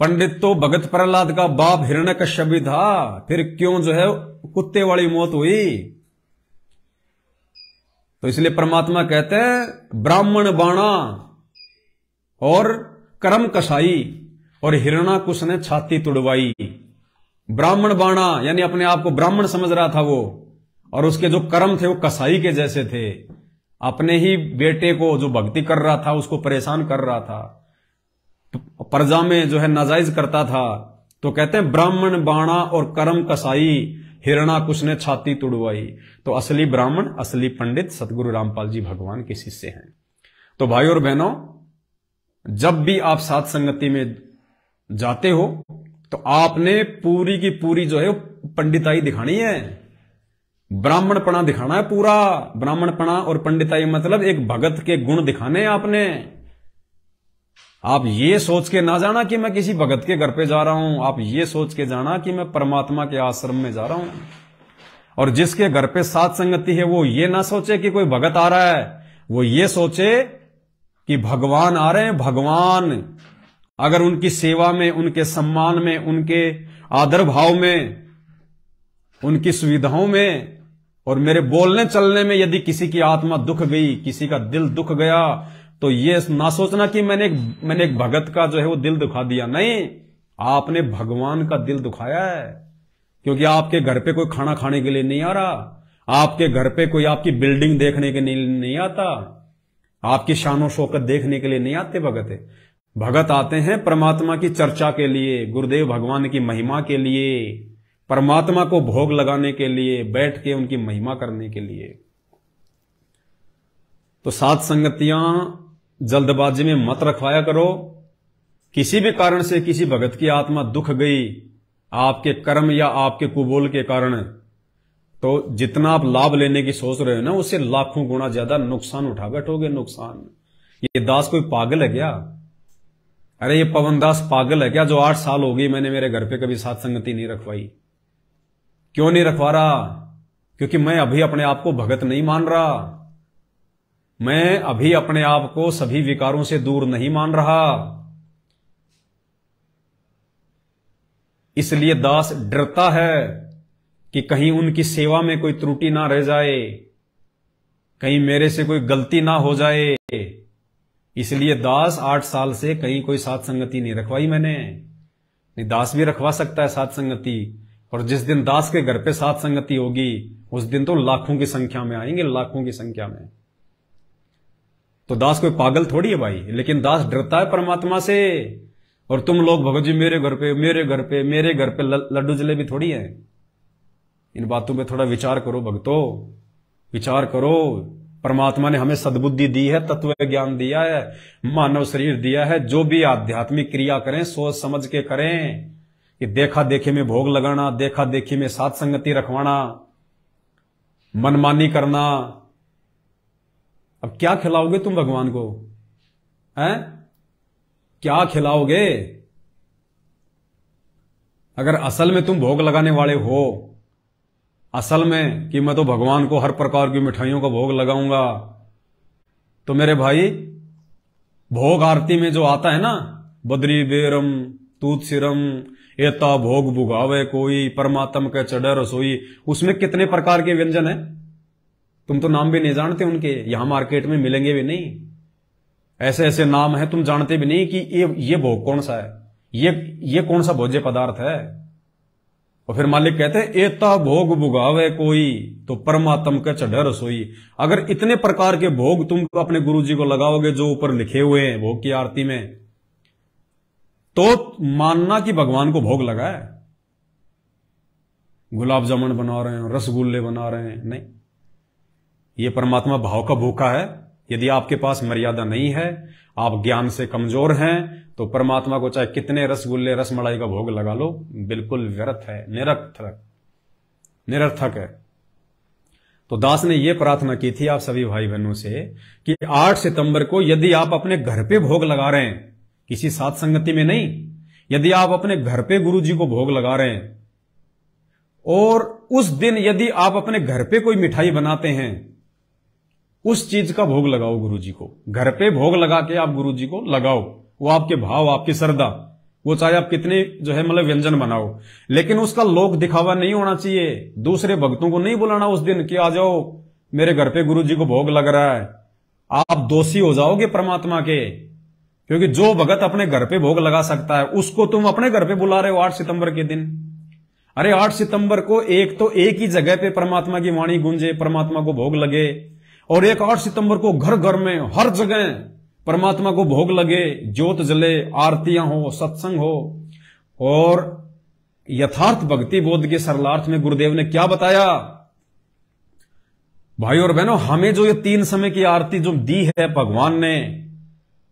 पंडित तो भगत प्रहलाद का बाप हिरण्यकश्यप भी था, फिर क्यों जो है कुत्ते वाली मौत हुई? तो इसलिए परमात्मा कहते हैं ब्राह्मण बाणा और कर्म कसाई, और हिरण्याकुश ने छाती तुड़वाई। ब्राह्मण बाणा यानी अपने आप को ब्राह्मण समझ रहा था वो, और उसके जो कर्म थे वो कसाई के जैसे थे। अपने ही बेटे को जो भक्ति कर रहा था उसको परेशान कर रहा था, प्रजा में जो है नाजायज करता था। तो कहते हैं ब्राह्मण बाणा और कर्म कसाई, हिरण्याकुश ने छाती तुड़वाई। तो असली ब्राह्मण, असली पंडित सतगुरु रामपाल जी भगवान के शिष्य हैं। तो भाई और बहनों, जब भी आप साध संगति में जाते हो तो आपने पूरी की पूरी जो है पंडिताई दिखानी है, ब्राह्मणपना दिखाना है पूरा। ब्राह्मणपना और पंडिताई मतलब एक भगत के गुण दिखाने हैं आपने। आप ये सोच के ना जाना कि मैं किसी भगत के घर पे जा रहा हूं, आप ये सोच के जाना कि मैं परमात्मा के आश्रम में जा रहा हूं। और जिसके घर पे साध संगति है वो ये ना सोचे कि कोई भगत आ रहा है, वो ये सोचे कि भगवान आ रहे हैं। भगवान अगर उनकी सेवा में, उनके सम्मान में, उनके आदर भाव में, उनकी सुविधाओं में और मेरे बोलने चलने में यदि किसी की आत्मा दुख गई, किसी का दिल दुख गया, तो ये ना सोचना कि मैंने एक भगत का जो है वो दिल दुखा दिया। नहीं, आपने भगवान का दिल दुखाया है, क्योंकि आपके घर पे कोई खाना खाने के लिए नहीं आ रहा, आपके घर पे कोई आपकी बिल्डिंग देखने के लिए नहीं आता, आपकी शानो शौकत देखने के लिए नहीं आते भगत। भगत आते हैं परमात्मा की चर्चा के लिए, गुरुदेव भगवान की महिमा के लिए, परमात्मा को भोग लगाने के लिए, बैठ के उनकी महिमा करने के लिए। तो साध संगतियां जल्दबाजी में मत रखवाया करो। किसी भी कारण से किसी भगत की आत्मा दुख गई आपके कर्म या आपके कुबोल के कारण, तो जितना आप लाभ लेने की सोच रहे हो ना, उससे लाखों गुना ज्यादा नुकसान उठा बैठोगे। नुकसान, ये दास कोई पागल है क्या? अरे ये पवनदास पागल है क्या, जो 8 साल हो गई मैंने मेरे घर पे कभी साथ संगति नहीं रखवाई। क्यों नहीं रखवा रहा? क्योंकि मैं अभी अपने आप को भगत नहीं मान रहा, मैं अभी अपने आप को सभी विकारों से दूर नहीं मान रहा। इसलिए दास डरता है कि कहीं उनकी सेवा में कोई त्रुटि ना रह जाए, कहीं मेरे से कोई गलती ना हो जाए। इसलिए दास 8 साल से कहीं कोई साथ संगति नहीं रखवाई मैंने। नहीं, दास भी रखवा सकता है साथ संगति, और जिस दिन दास के घर पे साथ संगति होगी उस दिन तो लाखों की संख्या में आएंगे, लाखों की संख्या में। तो दास कोई पागल थोड़ी है भाई, लेकिन दास डरता है परमात्मा से। और तुम लोग भगत जी मेरे घर पे मेरे घर पे मेरे घर पे लड्डू जलेबी थोड़ी है। इन बातों पे थोड़ा विचार करो भक्तों, विचार करो। परमात्मा ने हमें सद्बुद्धि दी है, तत्व ज्ञान दिया है, मानव शरीर दिया है। जो भी आध्यात्मिक क्रिया करें सोच समझ के करें। कि देखा देखी में भोग लगाना, देखा देखी में साथ संगति रखवाना, मनमानी करना। अब क्या खिलाओगे तुम भगवान को? हैं? क्या खिलाओगे? अगर असल में तुम भोग लगाने वाले हो, असल में कि मैं तो भगवान को हर प्रकार की मिठाइयों का भोग लगाऊंगा, तो मेरे भाई भोग आरती में जो आता है ना, बद्री बेरम तूत सिरम एता भोग भुगावे कोई परमात्म के चढ़े रसोई, उसमें कितने प्रकार के व्यंजन है? तुम तो नाम भी नहीं जानते उनके, यहां मार्केट में मिलेंगे भी नहीं। ऐसे ऐसे नाम है तुम जानते भी नहीं कि ये भोग कौन सा है, ये कौन सा भोज्य पदार्थ है। और फिर मालिक कहते हैं एता भोग भुगावे कोई तो परमात्म के चढ़े रसोई। अगर इतने प्रकार के भोग तुम अपने गुरु जी को लगाओगे जो ऊपर लिखे हुए हैं भोग की आरती में, तो मानना कि भगवान को भोग लगा है। गुलाब जामुन बना रहे हैं, रसगुल्ले बना रहे हैं, नहीं, ये परमात्मा भाव का भूखा है। यदि आपके पास मर्यादा नहीं है, आप ज्ञान से कमजोर हैं, तो परमात्मा को चाहे कितने रसगुल्ले रसमलाई का भोग लगा लो, बिल्कुल व्यर्थ है, निरर्थक है। तो दास ने यह प्रार्थना की थी आप सभी भाई बहनों से कि 8 सितंबर को यदि आप अपने घर पे भोग लगा रहे हैं, किसी साथ संगति में नहीं, यदि आप अपने घर पे गुरु जी को भोग लगा रहे हैं, और उस दिन यदि आप अपने घर पे कोई मिठाई बनाते हैं, उस चीज का भोग लगाओ गुरु जी को। घर पे भोग लगा के आप गुरु जी को लगाओ, वो आपके भाव, आपकी श्रद्धा, वो चाहे आप कितने जो है मतलब व्यंजन बनाओ, लेकिन उसका लोक दिखावा नहीं होना चाहिए। दूसरे भक्तों को नहीं बुलाना उस दिन कि आ जाओ मेरे घर पे गुरु जी को भोग लग रहा है। आप दोषी हो जाओगे परमात्मा के, क्योंकि जो भगत अपने घर पे भोग लगा सकता है उसको तुम अपने घर पे बुला रहे हो 8 सितंबर के दिन। अरे 8 सितंबर को एक ही जगह पे परमात्मा की वाणी गूंजे, परमात्मा को भोग लगे, और 8 सितंबर को घर घर में हर जगह परमात्मा को भोग लगे, ज्योत जले, आरतियां हो, सत्संग हो। और यथार्थ भक्ति बोध के सरलार्थ में गुरुदेव ने क्या बताया? भाई और बहनों, हमें जो ये 3 समय की आरती जो दी है भगवान ने,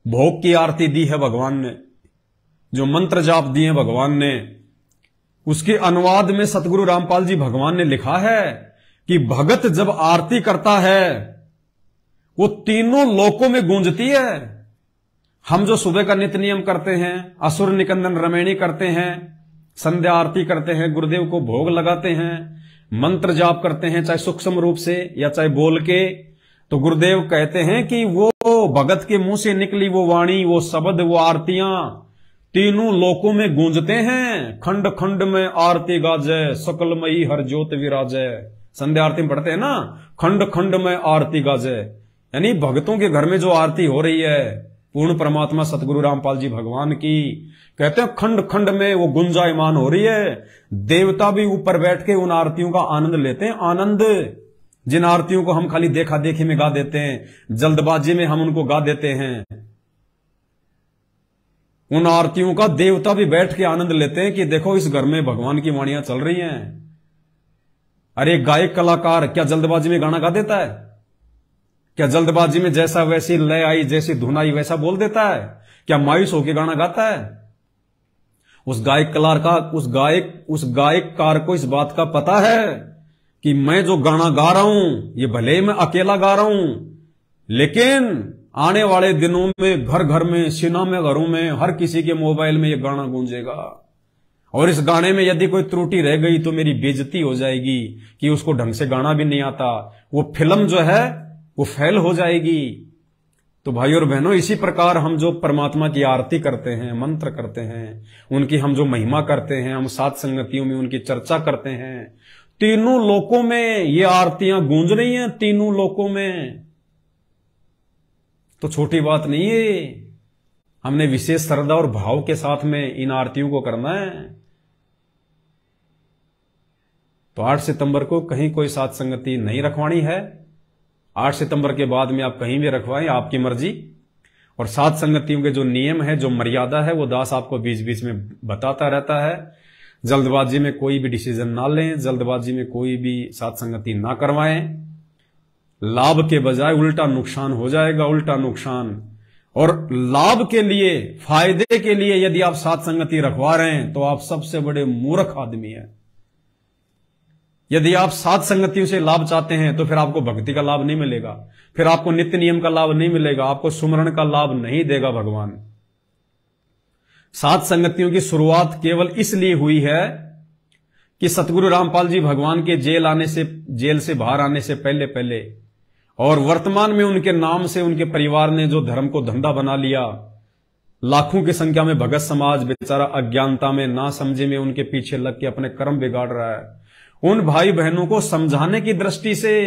भोग की आरती दी है भगवान ने, जो मंत्र जाप दिए भगवान ने, उसके अनुवाद में सतगुरु रामपाल जी भगवान ने लिखा है कि भगत जब आरती करता है वो तीनों लोकों में गूंजती है। हम जो सुबह का नित्य नियम करते हैं, असुर निकंदन रमैणी करते हैं, संध्या आरती करते हैं, गुरुदेव को भोग लगाते हैं, मंत्र जाप करते हैं, चाहे सूक्ष्म रूप से या चाहे बोल के, तो गुरुदेव कहते हैं कि वो भगत के मुंह से निकली वो वाणी, वो शब्द, वो आरतियां तीनों लोकों में गूंजते हैं। खंड खंड में आरती गाजे, सकलमयी हर ज्योत विराजे। संध्या आरती में पढ़ते हैं ना, खंड खंड में आरती गाजे, यानी भक्तों के घर में जो आरती हो रही है पूर्ण परमात्मा सतगुरु रामपाल जी भगवान की, कहते हैं खंड खंड में वो गुंजायमान हो रही है। देवता भी ऊपर बैठ के उन आरतियों का आनंद लेते हैं। आनंद, जिन आरतियों को हम खाली देखा देखी में गा देते हैं, जल्दबाजी में हम उनको गा देते हैं, उन आरतियों का देवता भी बैठ के आनंद लेते हैं कि देखो इस घर में भगवान की वाणियां चल रही हैं। अरे गायक कलाकार क्या जल्दबाजी में गाना गा देता है? क्या जल्दबाजी में जैसा वैसी लय आई, जैसी धुन आई वैसा बोल देता है? क्या मायूस होकर गाना गाता है? उस गायककार को इस बात का पता है कि मैं जो गाना गा रहा हूं ये भले ही मैं अकेला गा रहा हूं, लेकिन आने वाले दिनों में घर घर में, सिनेमा घरों में, हर किसी के मोबाइल में ये गाना गूंजेगा। और इस गाने में यदि कोई त्रुटि रह गई तो मेरी बेइज्जती हो जाएगी कि उसको ढंग से गाना भी नहीं आता, वो फिल्म जो है वो फेल हो जाएगी। तो भाई और बहनों, इसी प्रकार हम जो परमात्मा की आरती करते हैं, मंत्र करते हैं, उनकी हम जो महिमा करते हैं, हम सात संगतियों में उनकी चर्चा करते हैं, तीनों लोकों में ये आरतियां गूंज रही हैं, तीनों लोकों में। तो छोटी बात नहीं है, हमने विशेष श्रद्धा और भाव के साथ में इन आरतियों को करना है। तो 8 सितंबर को कहीं कोई सात संगति नहीं रखवानी है। 8 सितंबर के बाद में आप कहीं भी रखवाएं, आपकी मर्जी। और सात संगतियों के जो नियम है, जो मर्यादा है, वो दास आपको बीच बीच में बताता रहता है। जल्दबाजी में कोई भी डिसीजन ना लें, जल्दबाजी में कोई भी सात संगति ना करवाएं। लाभ के बजाय उल्टा नुकसान हो जाएगा, उल्टा नुकसान। और लाभ के लिए, फायदे के लिए यदि आप सात संगति रखवा रहे हैं तो आप सबसे बड़े मूर्ख आदमी हैं। यदि आप सात संगतियों से लाभ चाहते हैं तो फिर आपको भक्ति का लाभ नहीं मिलेगा, फिर आपको नित्य नियम का लाभ नहीं मिलेगा, आपको सुमरण का लाभ नहीं देगा भगवान। सात संगतियों की शुरुआत केवल इसलिए हुई है कि सतगुरु रामपाल जी भगवान के जेल से बाहर आने से पहले पहले, और वर्तमान में उनके नाम से उनके परिवार ने जो धर्म को धंधा बना लिया, लाखों की संख्या में भगत समाज बेचारा अज्ञानता में, ना समझे में उनके पीछे लग के अपने कर्म बिगाड़ रहा है। उन भाई बहनों को समझाने की दृष्टि से,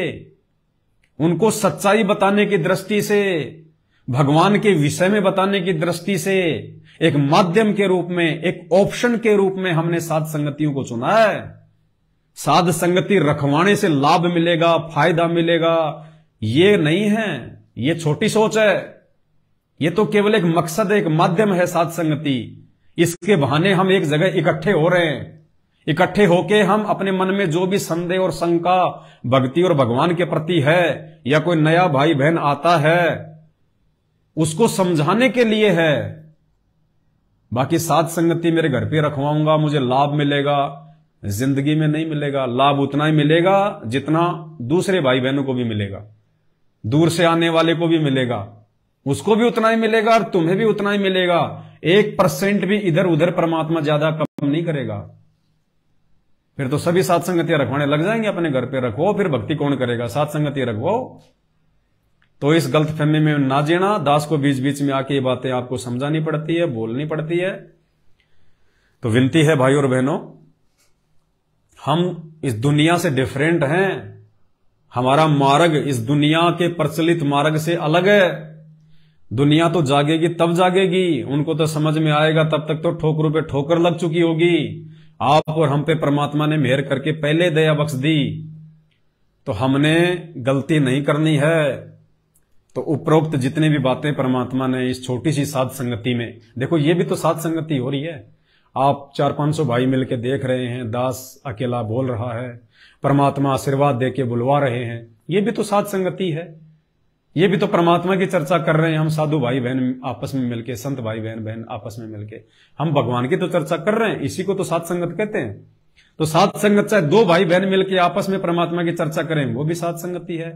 उनको सच्चाई बताने की दृष्टि से, भगवान के विषय में बताने की दृष्टि से, एक माध्यम के रूप में, एक ऑप्शन के रूप में हमने सात संगतियों को चुना है। साध संगति रखवाने से लाभ मिलेगा, फायदा मिलेगा, ये नहीं है, ये छोटी सोच है। ये तो केवल एक मकसद है, एक माध्यम है सात संगति। इसके बहाने हम एक जगह इकट्ठे हो रहे हैं। इकट्ठे होके हम अपने मन में जो भी संदेह और शंका भक्ति और भगवान के प्रति है, या कोई नया भाई बहन आता है, उसको समझाने के लिए है। बाकी सात संगति मेरे घर पे रखवाऊंगा, मुझे लाभ मिलेगा, जिंदगी में नहीं मिलेगा। लाभ उतना ही मिलेगा जितना दूसरे भाई बहनों को भी मिलेगा, दूर से आने वाले को भी मिलेगा, उसको भी उतना ही मिलेगा और तुम्हें भी उतना ही मिलेगा। 1% भी इधर उधर परमात्मा ज्यादा कम नहीं करेगा। फिर तो सभी सात संगतियां रखवाने लग जाएंगे, अपने घर पे रखो, फिर भक्ति कौन करेगा? सात संगतियां रखो। तो इस गलतफहमी में ना जीना। दास को बीच बीच में आके ये बातें आपको समझानी पड़ती है, बोलनी पड़ती है। तो विनती है भाई और बहनों, हम इस दुनिया से डिफरेंट हैं। हमारा मार्ग इस दुनिया के प्रचलित मार्ग से अलग है। दुनिया तो जागेगी तब जागेगी, उनको तो समझ में आएगा, तब तक तो ठोकरों पे ठोकर लग चुकी होगी। आप और हम पे परमात्मा ने मेहर करके पहले दया बख्श दी, तो हमने गलती नहीं करनी है। तो उपरोक्त जितनी भी बातें परमात्मा ने इस छोटी सी साध संगति में, देखो ये भी तो साध संगति हो रही है। आप 400-500 भाई मिलके देख रहे हैं, दास अकेला बोल रहा है, परमात्मा आशीर्वाद देके बुलवा रहे हैं, ये भी तो साध संगति है। ये भी तो परमात्मा की चर्चा कर रहे हैं हम साधु भाई बहन आपस में मिलके, संत भाई बहन आपस में मिलके हम भगवान की तो चर्चा कर रहे हैं। इसी को तो साध संगत कहते हैं। तो साध संगत चाहे दो भाई बहन मिलके आपस में परमात्मा की चर्चा करें, वो भी साध संगति है।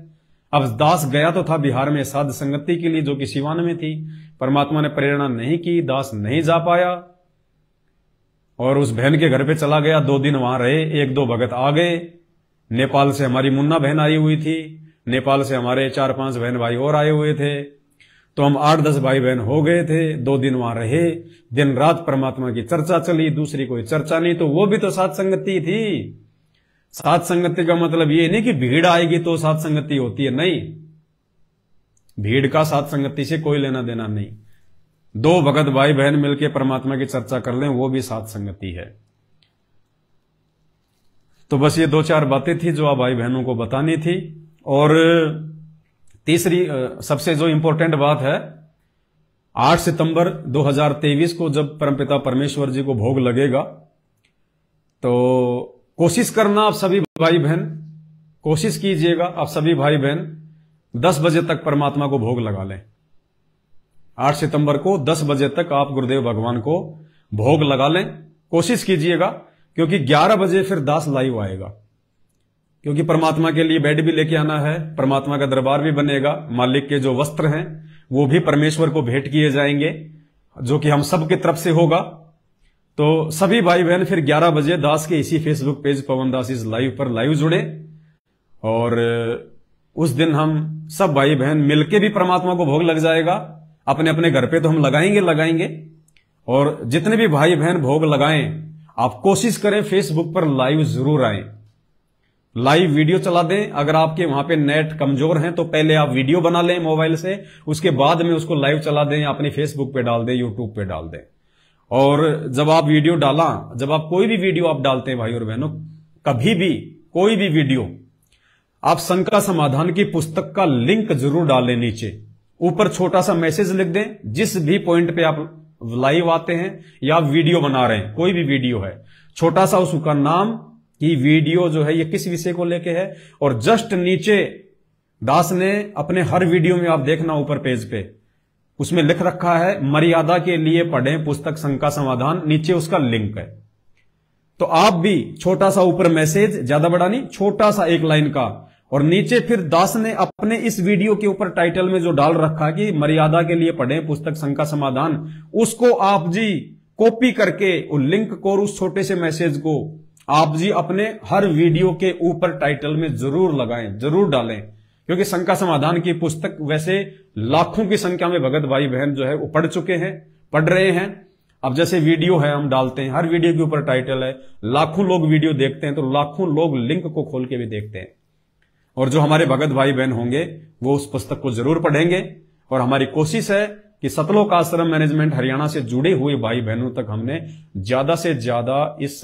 अब दास गया तो था बिहार में साध संगति के लिए, जो कि सिवान में थी। परमात्मा ने प्रेरणा नहीं की, दास नहीं जा पाया और उस बहन के घर पे चला गया। 2 दिन वहां रहे, 1-2 भगत आ गए। नेपाल से हमारी मुन्ना बहन आई हुई थी, नेपाल से हमारे 4-5 बहन भाई और आए हुए थे। तो हम 8-10 भाई बहन हो गए थे। 2 दिन वहां रहे, दिन रात परमात्मा की चर्चा चली, दूसरी कोई चर्चा नहीं। तो वो भी तो साध संगति थी। साध संगति का मतलब ये नहीं कि भीड़ आएगी तो साध संगति होती है, नहीं। भीड़ का साध संगति से कोई लेना देना नहीं। 2 भगत भाई बहन मिलकर परमात्मा की चर्चा कर लें, वो भी साध संगति है। तो बस ये 2-4 बातें थी जो आप भाई बहनों को बतानी थी। और तीसरी सबसे जो इंपॉर्टेंट बात है, 8 सितंबर 2023 को जब परमपिता परमेश्वर जी को भोग लगेगा, तो कोशिश करना आप सभी भाई बहन, कोशिश कीजिएगा आप सभी भाई बहन 10 बजे तक परमात्मा को भोग लगा लें। 8 सितंबर को 10 बजे तक आप गुरुदेव भगवान को भोग लगा लें, कोशिश कीजिएगा। क्योंकि 11 बजे फिर दास लाइव आएगा, क्योंकि परमात्मा के लिए बेड भी लेके आना है, परमात्मा का दरबार भी बनेगा, मालिक के जो वस्त्र हैं वो भी परमेश्वर को भेंट किए जाएंगे, जो कि हम सब की तरफ से होगा। तो सभी भाई बहन फिर 11 बजे दास के इसी Facebook page Pawan Das is live पर लाइव जुड़े, और उस दिन हम सब भाई बहन मिलके भी परमात्मा को भोग लग जाएगा। अपने अपने घर पे तो हम लगाएंगे, और जितने भी भाई बहन भोग लगाएं, आप कोशिश करें फेसबुक पर लाइव जरूर आएं, लाइव वीडियो चला दें। अगर आपके वहां पे नेट कमजोर हैं तो पहले आप वीडियो बना लें मोबाइल से, उसके बाद में उसको लाइव चला दें, अपने फेसबुक पे डाल दें, यूट्यूब पे डाल दें। और जब आप वीडियो जब आप कोई भी वीडियो आप डालते हैं भाई और बहनों, कभी भी कोई भी वीडियो आप शंका समाधान की पुस्तक का लिंक जरूर डालें। नीचे ऊपर छोटा सा मैसेज लिख दें, जिस भी पॉइंट पे आप लाइव आते हैं या वीडियो बना रहे हैं, कोई भी वीडियो है, छोटा सा उसका नाम कि वीडियो जो है ये किस विषय को लेके है, और जस्ट नीचे दास ने अपने हर वीडियो में आप देखना ऊपर पेज पे उसमें लिख रखा है मर्यादा के लिए पढ़ें पुस्तक शंका समाधान, नीचे उसका लिंक है। तो आप भी छोटा सा ऊपर मैसेज, ज्यादा बड़ा नहीं, छोटा सा एक लाइन का, और नीचे फिर दास ने अपने इस वीडियो के ऊपर टाइटल में जो डाल रखा है कि मर्यादा के लिए पढ़ें पुस्तक शंका समाधान, उसको आप जी कॉपी करके उस लिंक को और उस छोटे से मैसेज को आप जी अपने हर वीडियो के ऊपर टाइटल में जरूर लगाएं, जरूर डालें। क्योंकि शंका समाधान की पुस्तक वैसे लाखों की संख्या में भगत भाई बहन जो है वो पढ़ चुके हैं, पढ़ रहे हैं। अब जैसे वीडियो है हम डालते हैं, हर वीडियो के ऊपर टाइटल है, लाखों लोग वीडियो देखते हैं, तो लाखों लोग लिंक को खोल के भी देखते हैं। और जो हमारे भगत भाई बहन होंगे वो उस पुस्तक को जरूर पढ़ेंगे। और हमारी कोशिश है कि सतलोक आश्रम मैनेजमेंट हरियाणा से जुड़े हुए भाई बहनों तक हमने ज्यादा से ज्यादा इस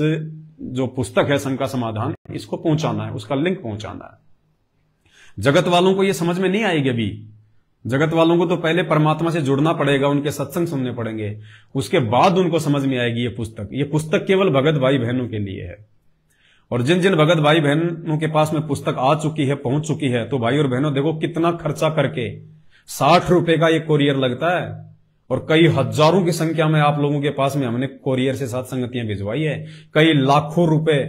जो पुस्तक है शंका समाधान, इसको पहुंचाना है, उसका लिंक पहुंचाना है। जगत वालों को यह समझ में नहीं आएगी अभी। जगत वालों को तो पहले परमात्मा से जुड़ना पड़ेगा, उनके सत्संग सुनने पड़ेंगे, उसके बाद उनको समझ में आएगी ये पुस्तक। ये पुस्तक केवल भगत भाई बहनों के लिए है। और जिन जिन भगत भाई बहनों के पास में पुस्तक आ चुकी है, पहुंच चुकी है, तो भाई और बहनों देखो कितना खर्चा करके 60 रुपए का ये कोरियर लगता है, और कई हजारों की संख्या में आप लोगों के पास में हमने कोरियर से साथ संगतियां भिजवाई है, कई लाखों रुपए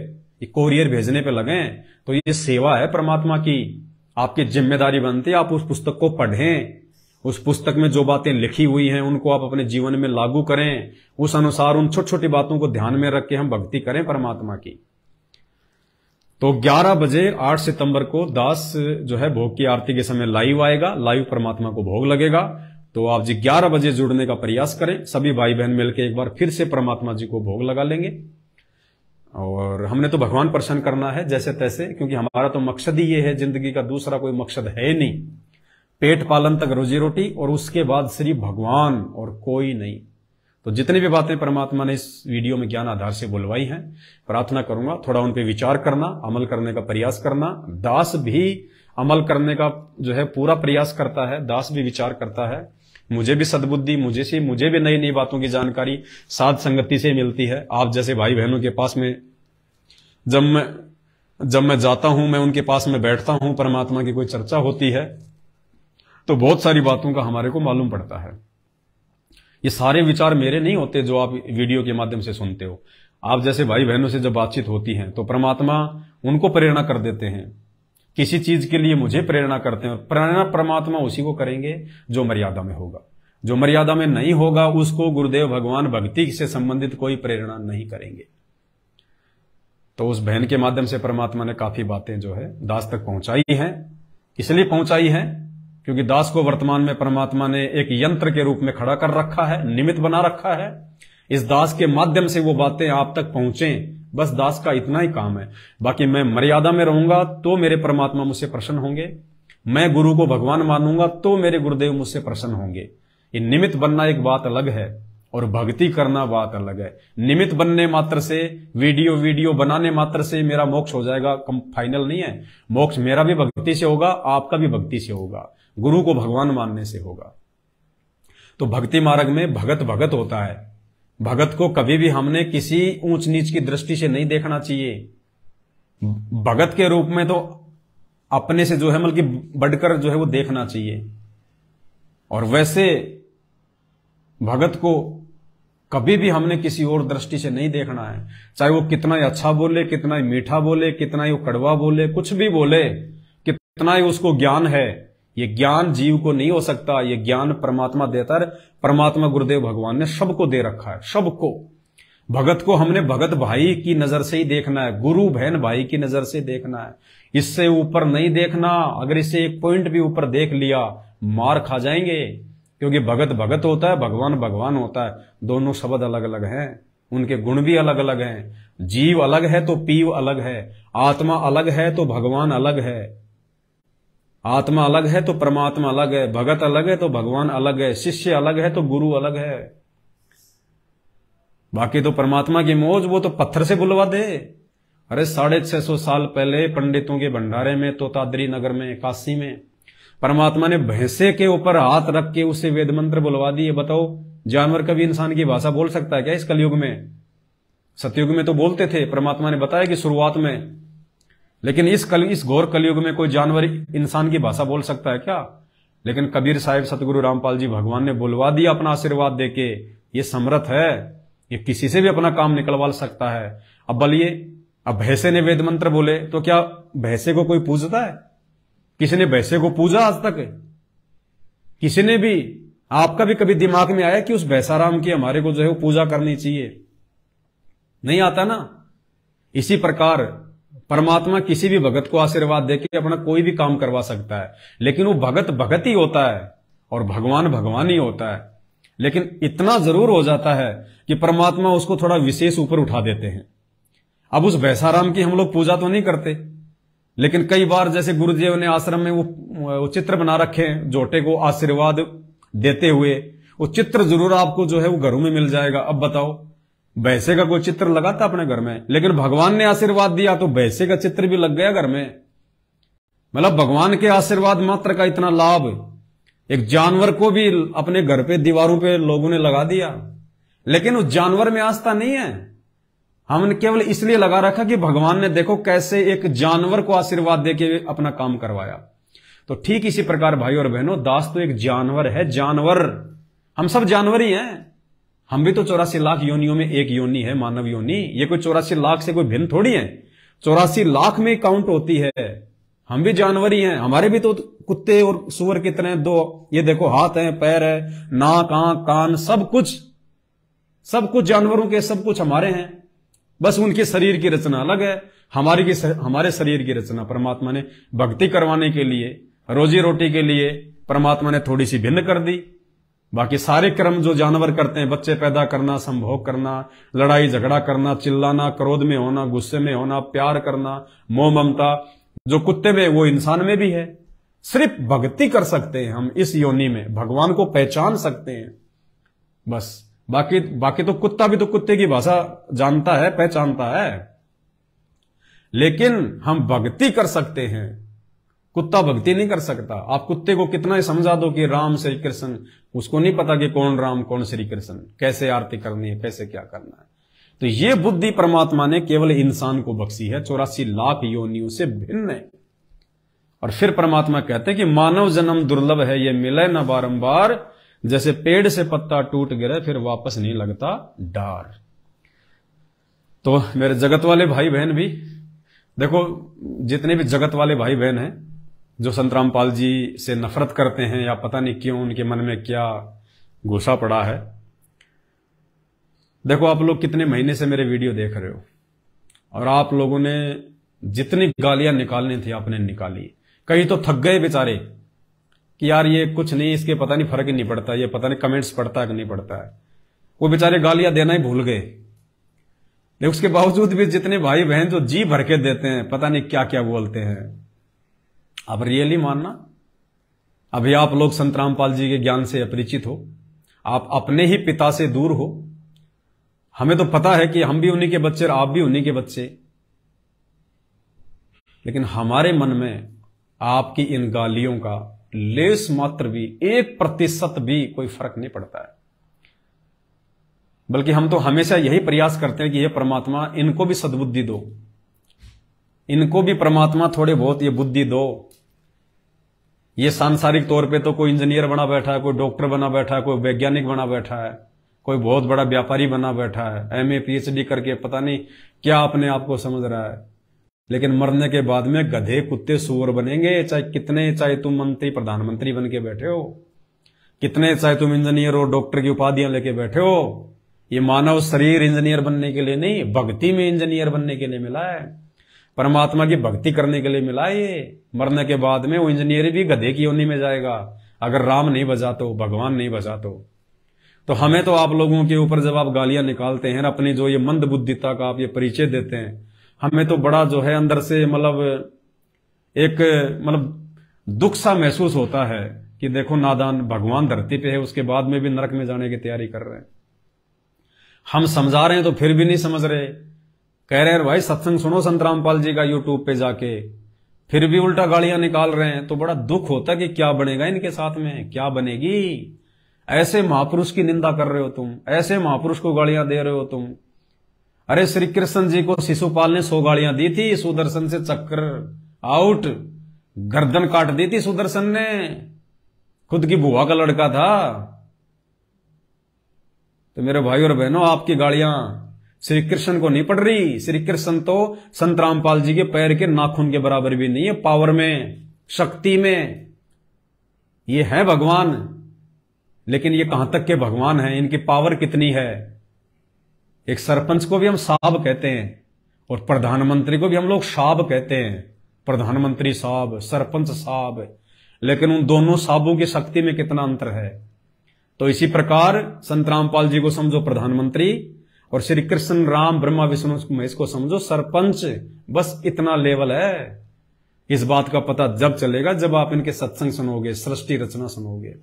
कोरियर भेजने पे लगे हैं। तो ये सेवा है परमात्मा की, आपकी जिम्मेदारी बनती है आप उस पुस्तक को पढ़ें, उस पुस्तक में जो बातें लिखी हुई हैं उनको आप अपने जीवन में लागू करें, उस अनुसार उन छोटी छोटी बातों को ध्यान में रख के हम भक्ति करें परमात्मा की। तो 11 बजे 8 सितंबर को दास जो है भोग की आरती के समय लाइव आएगा, लाइव परमात्मा को भोग लगेगा। तो आप जी 11 बजे जुड़ने का प्रयास करें, सभी भाई बहन मिलकर एक बार फिर से परमात्मा जी को भोग लगा लेंगे। और हमने तो भगवान प्रसन्न करना है जैसे तैसे, क्योंकि हमारा तो मकसद ही ये है, जिंदगी का दूसरा कोई मकसद है नहीं। पेट पालन तक रोजी रोटी, और उसके बाद सिर्फ भगवान और कोई नहीं। तो जितनी भी बातें परमात्मा ने इस वीडियो में ज्ञान आधार से बुलवाई हैं, प्रार्थना करूंगा थोड़ा उन पे विचार करना, अमल करने का प्रयास करना। दास भी अमल करने का जो है पूरा प्रयास करता है, दास भी विचार करता है। मुझे भी सद्बुद्धि, मुझे भी नई नई बातों की जानकारी साध संगति से मिलती है। आप जैसे भाई बहनों के पास में जब मैं जाता हूं, मैं उनके पास में बैठता हूं, परमात्मा की कोई चर्चा होती है, तो बहुत सारी बातों का हमारे को मालूम पड़ता है। ये सारे विचार मेरे नहीं होते जो आप वीडियो के माध्यम से सुनते हो। आप जैसे भाई बहनों से जब बातचीत होती है तो परमात्मा उनको प्रेरणा कर देते हैं, किसी चीज के लिए मुझे प्रेरणा करते हैं। और प्रेरणा परमात्मा उसी को करेंगे जो मर्यादा में होगा, जो मर्यादा में नहीं होगा उसको गुरुदेव भगवान भक्ति से संबंधित कोई प्रेरणा नहीं करेंगे। तो उस बहन के माध्यम से परमात्मा ने काफी बातें जो है दास तक पहुंचाई हैं। इसलिए पहुंचाई हैं क्योंकि दास को वर्तमान में परमात्मा ने एक यंत्र के रूप में खड़ा कर रखा है, निमित्त बना रखा है। इस दास के माध्यम से वो बातें आप तक पहुंचे, बस दास का इतना ही काम है। बाकी मैं मर्यादा में रहूंगा तो मेरे परमात्मा मुझसे प्रसन्न होंगे, मैं गुरु को भगवान मानूंगा तो मेरे गुरुदेव मुझसे प्रसन्न होंगे। ये निमित्त बनना एक बात अलग है और भक्ति करना बात अलग है। निमित्त बनने मात्र से, वीडियो बनाने मात्र से मेरा मोक्ष हो जाएगा, कम फाइनल नहीं है। मोक्ष मेरा भी भक्ति से होगा, आपका भी भक्ति से होगा, गुरु को भगवान मानने से होगा। तो भक्ति मार्ग में भगत भगत होता है। भगत को कभी भी हमने किसी ऊंच नीच की दृष्टि से नहीं देखना चाहिए। भगत के रूप में तो अपने से जो है बल्कि बढ़कर जो है वो देखना चाहिए। और वैसे भगत को कभी भी हमने किसी और दृष्टि से नहीं देखना है, चाहे वो कितना ही अच्छा बोले, कितना ही मीठा बोले, कितना ही वो कड़वा बोले, कुछ भी बोले, कितना ही उसको ज्ञान है, ये ज्ञान जीव को नहीं हो सकता, ये ज्ञान परमात्मा देता है। परमात्मा गुरुदेव भगवान ने सबको दे रखा है, सबको। भगत को हमने भगत भाई की नजर से ही देखना है, गुरु बहन भाई की नजर से देखना है, इससे ऊपर नहीं देखना। अगर इससे एक पॉइंट भी ऊपर देख लिया मार खा जाएंगे, क्योंकि भगत भगत होता है, भगवान भगवान होता है। दोनों शब्द अलग अलग हैं, उनके गुण भी अलग अलग हैं। जीव अलग है तो पीव अलग है, आत्मा अलग है तो भगवान अलग है, आत्मा अलग है तो परमात्मा अलग है, भगत अलग है तो भगवान अलग है, शिष्य अलग है तो गुरु अलग है। बाकी तो परमात्मा की मौज, वो तो पत्थर से बुलवा दे। अरे 650 साल पहले पंडितों के भंडारे में, तोताद्री नगर में, काशी में, परमात्मा ने भैंसे के ऊपर हाथ रख के उससे वेद मंत्र बुलवा दिए। बताओ, जानवर कभी इंसान की भाषा बोल सकता है क्या इस कलयुग में? सतयुग में तो बोलते थे, परमात्मा ने बताया कि शुरुआत में। लेकिन इस घोर कलयुग में कोई जानवर इंसान की भाषा बोल सकता है क्या? लेकिन कबीर साहिब सतगुरु रामपाल जी भगवान ने बुलवा दिया अपना आशीर्वाद देके। ये समर्थ है, ये किसी से भी अपना काम निकलवा सकता है। अब बोलिए, अब भैंसे ने वेद मंत्र बोले तो क्या भैंसे को कोई पूजता है? किसी ने भैंसे को पूजा आज तक? किसी ने भी? आपका भी कभी दिमाग में आया कि उस भैंसाराम की हमारे को जो है वो पूजा करनी चाहिए? नहीं आता ना। इसी प्रकार परमात्मा किसी भी भगत को आशीर्वाद देके अपना कोई भी काम करवा सकता है, लेकिन वो भगत भगत ही होता है और भगवान भगवान ही होता है। लेकिन इतना जरूर हो जाता है कि परमात्मा उसको थोड़ा विशेष ऊपर उठा देते हैं। अब उस भैंसाराम की हम लोग पूजा तो नहीं करते, लेकिन कई बार जैसे गुरुदेव ने आश्रम में वो चित्र बना रखे हैं जोटे को आशीर्वाद देते हुए, वो चित्र जरूर आपको जो है वो घरों में मिल जाएगा। अब बताओ, भैंसे का कोई चित्र लगाता अपने घर में? लेकिन भगवान ने आशीर्वाद दिया तो भैंसे का चित्र भी लग गया घर में। मतलब भगवान के आशीर्वाद मात्र का इतना लाभ एक जानवर को भी अपने घर पे दीवारों पे लोगों ने लगा दिया, लेकिन उस जानवर में आस्था नहीं है। हमने केवल इसलिए लगा रखा कि भगवान ने देखो कैसे एक जानवर को आशीर्वाद देके अपना काम करवाया। तो ठीक इसी प्रकार भाई और बहनों, दास तो एक जानवर है, जानवर। हम सब जानवर ही हैं। हम भी तो 84 लाख योनियों में एक योनि है, मानव योनि। ये कोई 84 लाख से कोई भिन्न थोड़ी है, 84 लाख में काउंट होती है। हम भी जानवर ही हैं। हमारे भी तो कुत्ते और सुअर की तरह दो, ये देखो, हाथ है, पैर है, नाक, आंख, कान, सब कुछ जानवरों के, सब कुछ हमारे हैं। बस उनके शरीर की रचना अलग है, हमारे शरीर की रचना परमात्मा ने भक्ति करवाने के लिए, रोजी रोटी के लिए परमात्मा ने थोड़ी सी भिन्न कर दी। बाकी सारे कर्म जो जानवर करते हैं, बच्चे पैदा करना, संभोग करना, लड़ाई झगड़ा करना, चिल्लाना, क्रोध में होना, गुस्से में होना, प्यार करना, मोह ममता, जो कुत्ते में वो इंसान में भी है। सिर्फ भक्ति कर सकते हैं हम इस योनि में, भगवान को पहचान सकते हैं बस। बाकी तो कुत्ता भी तो कुत्ते की भाषा जानता है, पहचानता है, लेकिन हम भक्ति कर सकते हैं। कुत्ता भक्ति नहीं कर सकता। आप कुत्ते को कितना ही समझा दो कि राम श्री कृष्ण, उसको नहीं पता कि कौन राम कौन श्री कृष्ण, कैसे आरती करनी है, कैसे क्या करना है। तो ये बुद्धि परमात्मा ने केवल इंसान को बख्शी है, 84 लाख योनियों से भिन्न है। और फिर परमात्मा कहते हैं कि मानव जन्म दुर्लभ है, ये मिले न बारंबार, जैसे पेड़ से पत्ता टूट गिरे फिर वापस नहीं लगता डार। तो मेरे जगत वाले भाई बहन भी देखो, जितने भी जगत वाले भाई बहन हैं जो संत रामपाल जी से नफरत करते हैं या पता नहीं क्यों उनके मन में क्या घुसा पड़ा है, देखो आप लोग कितने महीने से मेरे वीडियो देख रहे हो और आप लोगों ने जितनी गालियां निकालनी थी आपने निकाली। कई तो थक गए बेचारे कि यार ये कुछ नहीं, इसके पता नहीं फर्क ही नहीं पड़ता, ये पता नहीं कमेंट्स पढ़ता है कि नहीं पढ़ता है। वो बेचारे गालियां देना ही भूल गए। लेकिन उसके बावजूद भी जितने भाई बहन जो जी भर के देते हैं, पता नहीं क्या क्या बोलते हैं। अब रियली मानना, अभी आप लोग संत रामपाल जी के ज्ञान से अपरिचित हो, आप अपने ही पिता से दूर हो। हमें तो पता है कि हम भी उन्हीं के बच्चे और आप भी उन्हीं के बच्चे, लेकिन हमारे मन में आपकी इन गालियों का लेस मात्र भी 1% भी कोई फर्क नहीं पड़ता है। बल्कि हम तो हमेशा यही प्रयास करते हैं कि ये परमात्मा इनको भी सद्बुद्धि दो, इनको भी परमात्मा थोड़े बहुत ये बुद्धि दो। ये सांसारिक तौर पे तो कोई इंजीनियर बना बैठा है, कोई डॉक्टर बना बैठा है, कोई वैज्ञानिक बना बैठा है, कोई बहुत बड़ा व्यापारी बना बैठा है, MA PhD करके पता नहीं क्या अपने आप को समझ रहा है। लेकिन मरने के बाद में गधे कुत्ते सूअर बनेंगे। चाहे तुम मंत्री प्रधानमंत्री बन के बैठे हो, कितने चाहे तुम इंजीनियर हो, डॉक्टर की उपाधियां लेके बैठे हो, ये मानव शरीर इंजीनियर बनने के लिए नहीं, भक्ति में इंजीनियर बनने के लिए मिला है, परमात्मा की भक्ति करने के लिए मिला है। ये मरने के बाद में वो इंजीनियर भी गधे की योनि में जाएगा, अगर राम नहीं बचा तो, भगवान नहीं बचा तो हमें तो आप लोगों के ऊपर जब आप गालियां निकालते हैं, अपनी जो ये मंद बुद्धिता का आप ये परिचय देते हैं, हमें तो बड़ा जो है अंदर से मतलब दुख सा महसूस होता है कि देखो नादान भगवान धरती पे है, उसके बाद में भी नरक में जाने की तैयारी कर रहे हैं। हम समझा रहे हैं तो फिर भी नहीं समझ रहे, कह रहे हैं भाई सत्संग सुनो संत रामपाल जी का यूट्यूब पे जाके, फिर भी उल्टा गालियां निकाल रहे हैं। तो बड़ा दुख होता है कि क्या बनेगा इनके साथ में, क्या बनेगी। ऐसे महापुरुष की निंदा कर रहे हो तुम, ऐसे महापुरुष को गालियां दे रहे हो तुम। अरे श्री कृष्ण जी को शिशुपाल ने 100 गालियां दी थी, सुदर्शन से चक्कर आउट, गर्दन काट दी थी सुदर्शन ने, खुद की बुआ का लड़का था। तो मेरे भाई और बहनों, आपकी गालियां श्री कृष्ण को नहीं पड़ रही। श्री कृष्ण तो संत रामपाल जी के पैर के नाखून के बराबर भी नहीं है, पावर में, शक्ति में। ये है भगवान, लेकिन ये कहां तक के भगवान हैं, इनकी पावर कितनी है। एक सरपंच को भी हम साहब कहते हैं और प्रधानमंत्री को भी हम लोग साहब कहते हैं, प्रधानमंत्री साहब, सरपंच साहब, लेकिन उन दोनों साहबों की शक्ति में कितना अंतर है। तो इसी प्रकार संत रामपाल जी को समझो प्रधानमंत्री और श्री कृष्ण राम ब्रह्मा विष्णु महेश को समझो सरपंच, बस इतना लेवल है। इस बात का पता जब चलेगा जब आप इनके सत्संग सुनोगे, सृष्टि रचना सुनोगे।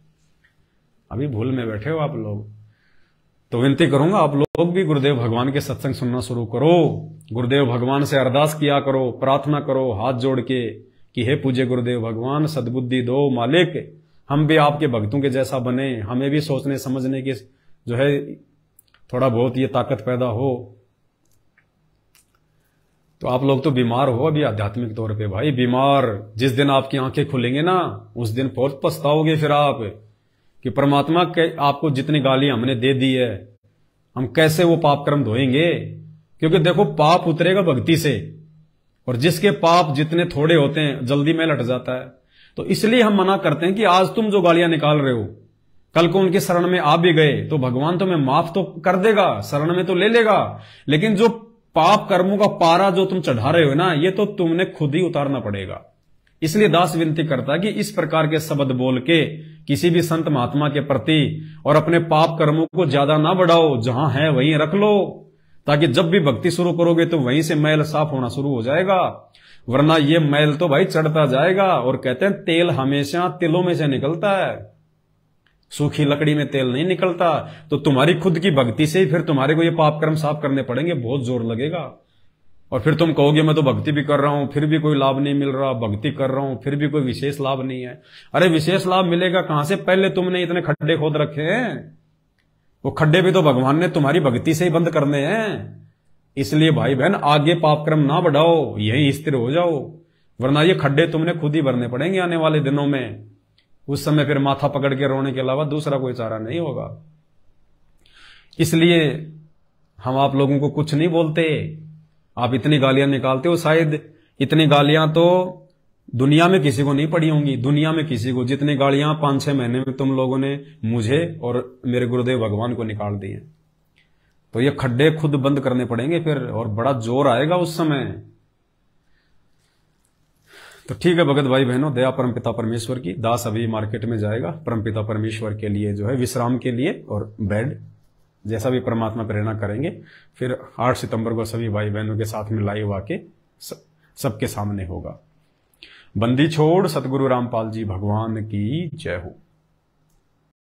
अभी भूल में बैठे हो आप लोग। तो विनती करूंगा आप लोग भी गुरुदेव भगवान के सत्संग सुनना शुरू करो, गुरुदेव भगवान से अरदास किया करो, प्रार्थना करो हाथ जोड़ के कि हे पूज्य गुरुदेव भगवान सद्बुद्धि दो मालिक, हम भी आपके भक्तों के जैसा बने, हमें भी सोचने समझने की जो है थोड़ा बहुत ये ताकत पैदा हो। तो आप लोग तो बीमार हो अभी आध्यात्मिक तौर पे भाई, बीमार। जिस दिन आपकी आंखें खुलेंगे ना, उस दिन बहुत पछताओगे फिर आप कि परमात्मा के आपको जितनी गालियां हमने दे दी है, हम कैसे वो पाप कर्म धोएंगे। क्योंकि देखो पाप उतरेगा भक्ति से, और जिसके पाप जितने थोड़े होते हैं जल्दी में लट जाता है। तो इसलिए हम मना करते हैं कि आज तुम जो गालियां निकाल रहे हो, कल को उनके शरण में आ भी गए तो भगवान तुम्हें माफ तो कर देगा, शरण में तो ले लेगा, लेकिन जो पाप कर्मों का पारा जो तुम चढ़ा रहे हो ना, ये तो तुमने खुद ही उतारना पड़ेगा। इसलिए दास विनती करता है कि इस प्रकार के शब्द बोल के किसी भी संत महात्मा के प्रति और अपने पाप कर्मों को ज्यादा ना बढ़ाओ, जहां है वहीं रख लो, ताकि जब भी भक्ति शुरू करोगे तो वहीं से मैल साफ होना शुरू हो जाएगा। वरना ये मैल तो भाई चढ़ता जाएगा। और कहते हैं तेल हमेशा तिलों में से निकलता है, सूखी लकड़ी में तेल नहीं निकलता। तो तुम्हारी खुद की भक्ति से ही फिर तुम्हारे को ये पाप कर्म साफ करने पड़ेंगे, बहुत जोर लगेगा। और फिर तुम कहोगे मैं तो भक्ति भी कर रहा हूं फिर भी कोई लाभ नहीं मिल रहा, भक्ति कर रहा हूं फिर भी कोई विशेष लाभ नहीं है। अरे विशेष लाभ मिलेगा कहां से, पहले तुमने इतने खड्डे खोद रखे हैं, वो खड्डे भी तो भगवान ने तुम्हारी भक्ति से ही बंद करने हैं। इसलिए भाई बहन आगे पाप कर्म ना बढ़ाओ, यही स्थिर हो जाओ, वरना ये खड्डे तुमने खुद ही भरने पड़ेंगे आने वाले दिनों में। उस समय फिर माथा पकड़ के रोने के अलावा दूसरा कोई चारा नहीं होगा। इसलिए हम आप लोगों को कुछ नहीं बोलते, आप इतनी गालियां निकालते हो, शायद इतनी गालियां तो दुनिया में किसी को नहीं पड़ी होंगी, दुनिया में किसी को जितनी गालियां 5-6 महीने में तुम लोगों ने मुझे और मेरे गुरुदेव भगवान को निकाल दी है। तो ये खड्डे खुद बंद करने पड़ेंगे फिर, और बड़ा जोर आएगा उस समय। तो ठीक है भगत भाई बहनों, दया परमपिता परमेश्वर की। दास अभी मार्केट में जाएगा परमपिता परमेश्वर के लिए जो है विश्राम के लिए और बेड, जैसा भी परमात्मा प्रेरणा करेंगे। फिर 8 सितंबर को सभी भाई बहनों के साथ में लाइव आके सबके सामने होगा। बंदी छोड़ सतगुरु रामपाल जी भगवान की जय हो।